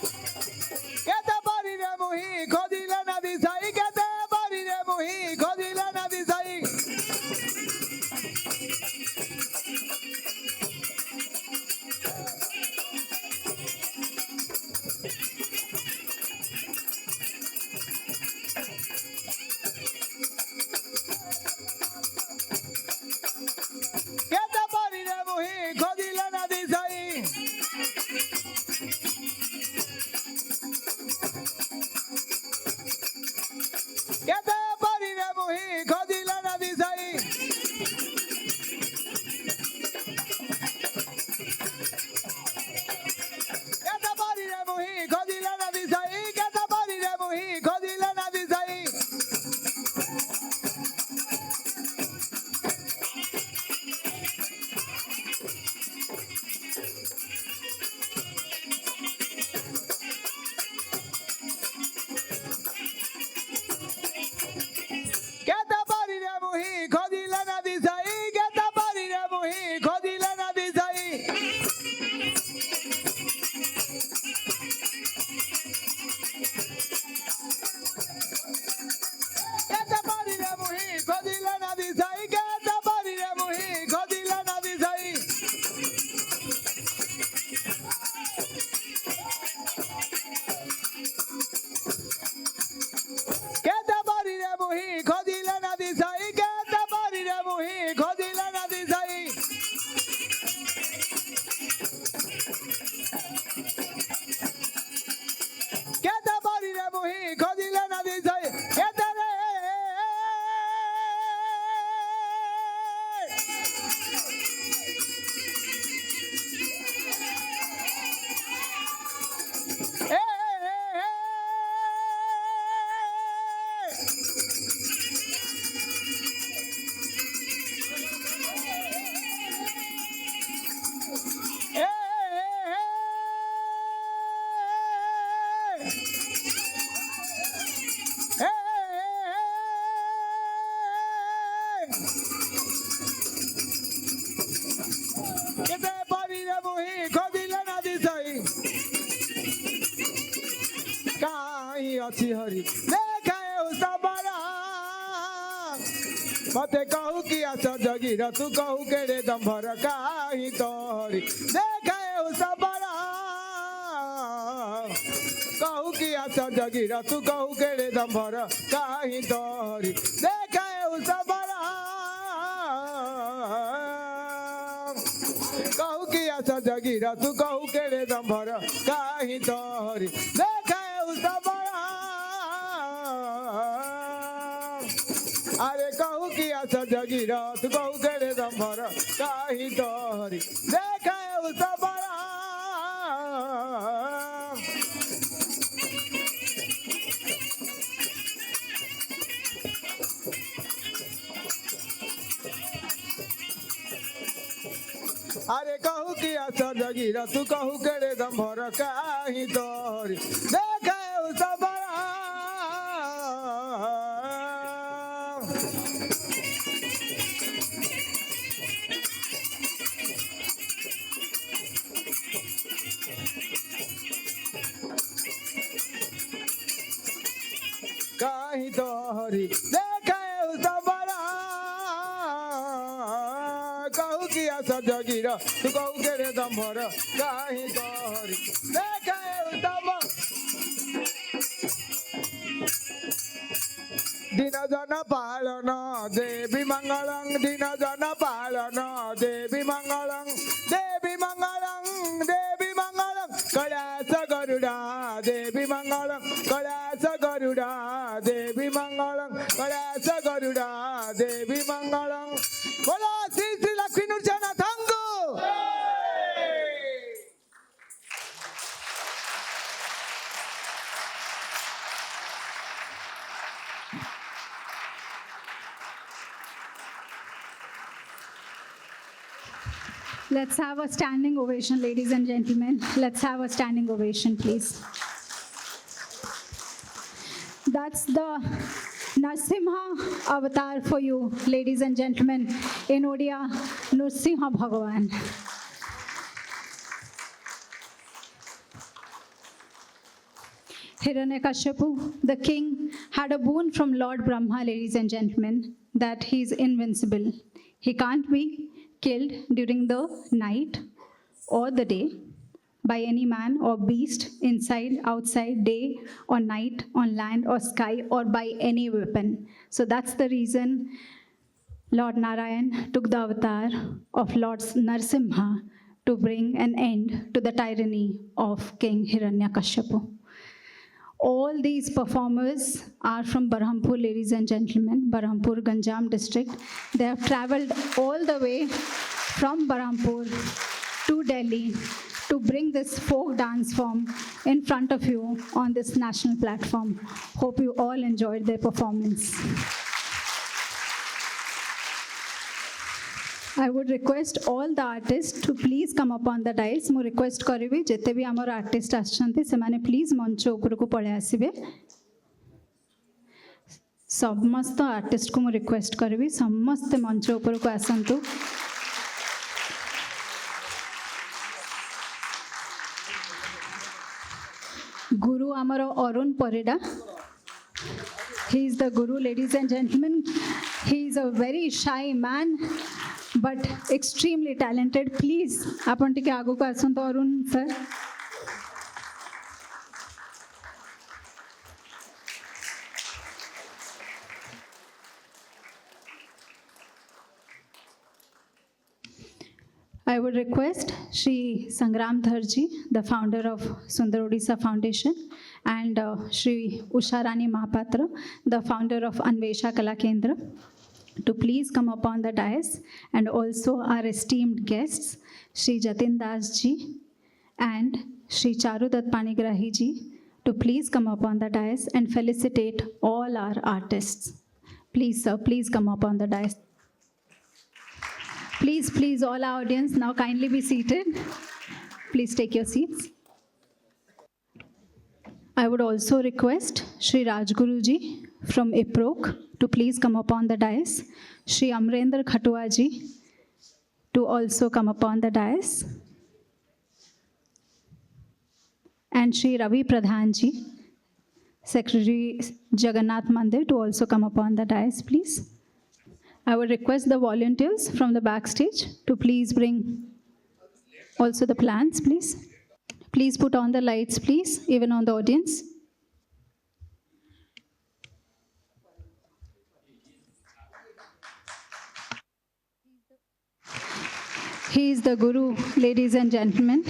केते बारी रे मुही खोदिले नदी साई केते बारी रे मुही खोदिले नदी साई हरि देखाए सबरा मते कहू कि आस जगीर तू कहू केड़े दंभर काहि तोहरी देखाए सबरा कहू कि आस जगीर तू कहू केड़े दंभर काहि तोहरी देखाए सबरा कहू कि आस जगीर तू कहू केड़े दंभर काहि तोहरी देखाए सबरा अरे कहू कि आस जगीर तू कहू केड़े दंभर काहि तोहरी देखाए सबरा अरे कहू कि आस जगीर तू कहू केड़े दंभर काहि तोहरी देखाए सबरा काहि तोहरी देखाए सबरा कहू कि आस जगीर तू कहू केड़े दंभर काहि तोहरी देखाए सबरा दिन जन पालन देवी मंगलं दिन जन पालन देवी मंगलं देवी मंगलं देवी मंगलं कैलास गरुड़ा देवी मंगलं कैलास गरुड़ा देवी मंगलं कैलास गरुड़ा देवी मंगलं बोलो श्री श्री लक्ष्मी नृसिंहनाथ को Let's have a standing ovation, ladies and gentlemen. Let's have a standing ovation, please. That's the Narsimha avatar for you, ladies and gentlemen. In Odia, Nrsimha Bhagavan. Hiranyakashipu, the king, had a boon from Lord Brahma, ladies and gentlemen, that he is invincible. He can't be killed during the night or the day by any man or beast, inside, outside, day or night, on land or sky, or by any weapon. So that's the reason Lord Narayan took the avatar of Lord Narsimha to bring an end to the tyranny of King Hiranyakashipu. All these performers are from Berhampur, ladies and gentlemen, Berhampur, Ganjam district. They have traveled all the way from Berhampur to Delhi to bring this folk dance form in front of you on this national platform. Hope you all enjoyed their performance. I would request all the artists to please come up on the dais. Mu request karibi jete bi amar artist aschanti semane please mancho uparaku pale asibe. समस्त artist को मु request करी समस्ते मंच उपर को आसतु गुरु आमर Arun Parida he is the guru, ladies and gentlemen. He is a very shy man but extremely talented. Please आपण टिके आगो को आसंतो Arun sir. I would request Shri Sangram Dharji, the founder of Sundar Odisha Foundation, and Shri Usha Rani Mahapatra, the founder of Anvesha Kala Kendra, to please come upon the dais, and also our esteemed guests, Shri Jatin Das ji and Shri Charudat Panigrahi ji, to please come upon the dais and felicitate all our artists. Please, sir, please come upon the dais. Please, please, all our audience, now kindly be seated. Please take your seats. I would also request Shri Rajguruji from IPROC to please come upon the dais. Shri Amrendra Khatua ji to also come upon the dais. And Shri Ravi Pradhan ji, Secretary Jagannath Mandir to also come upon the dais, please. I would request the volunteers from the backstage to please bring also the plants, please. Please put on the lights, please, even on the audience. He is the Guru, ladies and gentlemen.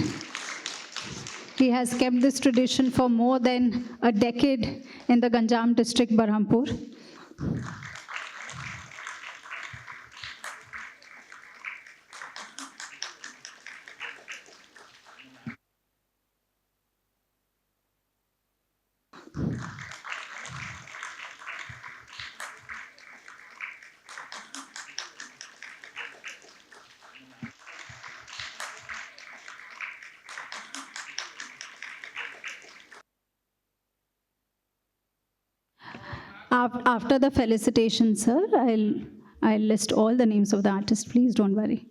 He has kept this tradition for more than a decade in the Ganjam district, Berhampur. After the felicitation, sir, I'll list all the names of the artists. Please don't worry.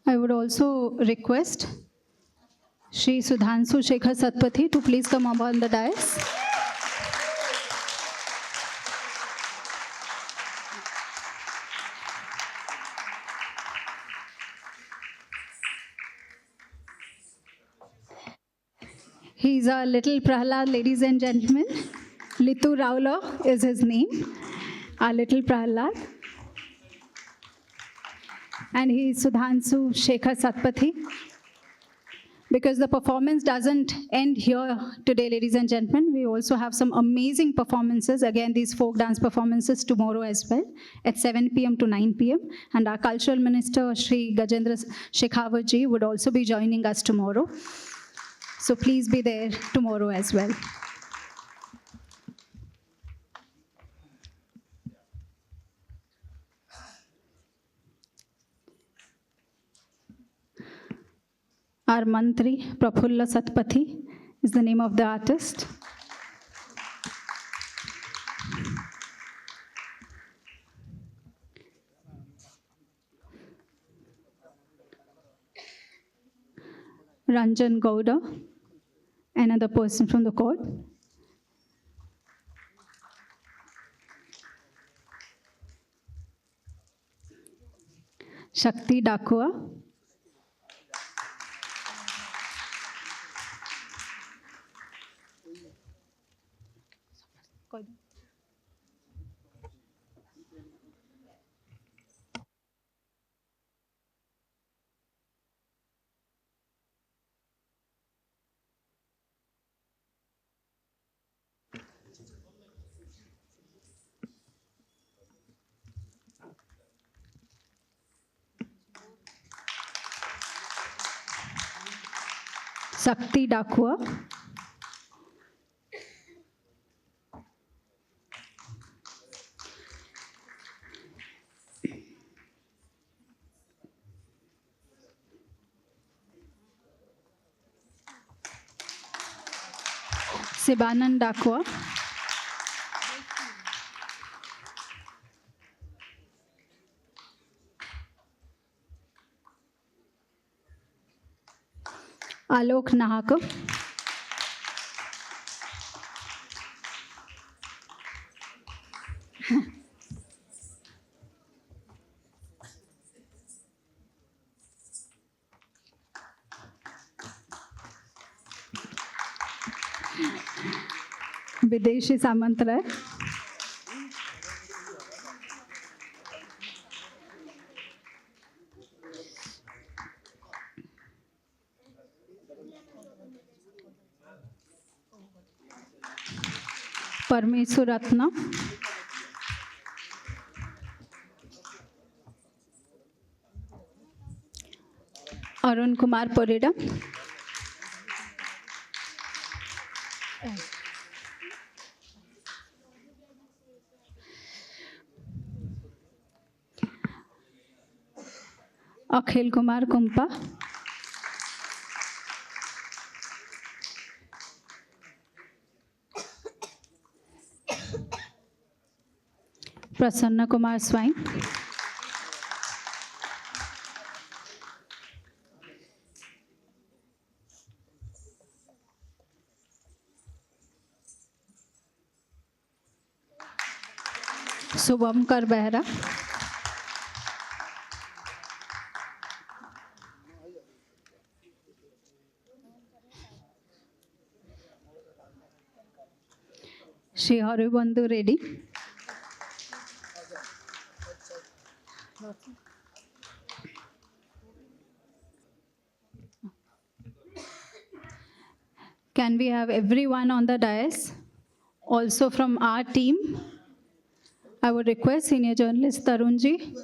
I would also request Shri Sudhanshu Shekhar Satpathy to please come up on the dais. He's our little Prahlad, ladies and gentlemen. Litu Raula is his name, our little Prahlad. And he is Sudhanshu Shekhar Satpathy. Because the performance doesn't end here today, ladies and gentlemen. We also have some amazing performances. Again, these folk dance performances tomorrow as well at 7 p.m. to 9 p.m. And our cultural minister, Shri Gajendra Shekhawat ji, would also be joining us tomorrow. So please be there tomorrow as well. Our Mantri, Prafulla Satpathy, is the name of the artist. Ranjan Gowda, another person from the court. Shakti Dakua. Shakti Dakua. Sibanand Dakua. Alok Nahaka. विदेशी सामंतराय। परमेश्वर रत्न। अरुण कुमार परिड़ा। अखिल Kumar Kumpa. Prasanna Kumar Swain. Shubhankar Behera. Shri Haribandhu Reddy. Can we have everyone on the dais? Also from our team, I would request senior journalist Tarun ji,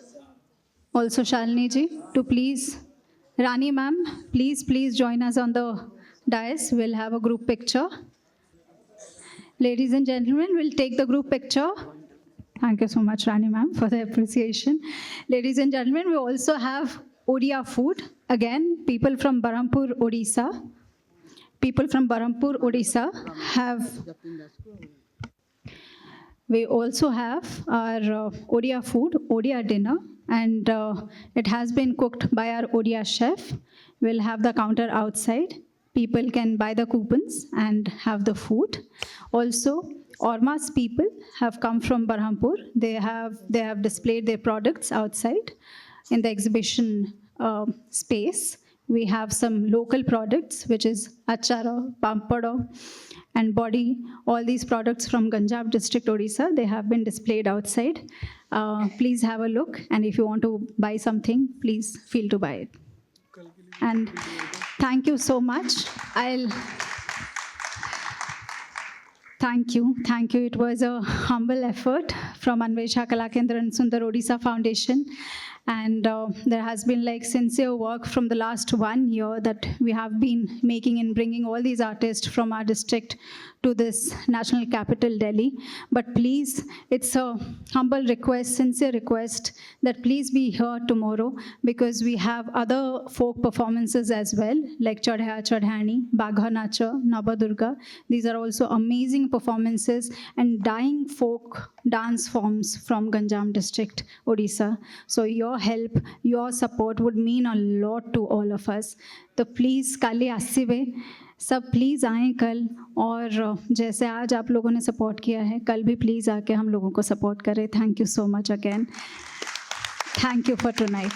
also Shalini ji, to please, Rani ma'am, please join us on the dais. We'll have a group picture. Ladies and gentlemen, we'll take the group picture. Thank you so much, Rani ma'am, for the appreciation. Ladies and gentlemen, we also have Odia food. Again, people from Berhampur, Odisha. People from Berhampur, Odisha have. We also have our Odia food, Odia dinner, and it has been cooked by our Odia chef. We'll have the counter outside. People can buy the coupons and have the food. Also, Orma's people have come from Berhampur. They have displayed their products outside in the exhibition space. We have some local products, which is achara, pampada, and body. All these products from Ganjam district, Odisha, they have been displayed outside. Please have a look, and if you want to buy something, please feel to buy it. And thank you so much. Thank you. It was a humble effort from Anvesha Kalakendra and Sundar Odisha Foundation. And there has been like sincere work from the last 1 year that we have been making in bringing all these artists from our district to this national capital, Delhi. But please, it's a humble request, sincere request that please be here tomorrow, because we have other folk performances as well, like Chadha Chadhani, Bagha Nacha, Nabadurga. These are also amazing performances and dying folk dance forms from Ganjam district, Odisha. So your help, your support would mean a lot to all of us. तो please कल ही आसिबे सब please आएँ कल, और जैसे आज आप लोगों ने सपोर्ट किया है, कल भी प्लीज़ आके हम लोगों को सपोर्ट करें. Thank you so much again. Thank you for tonight.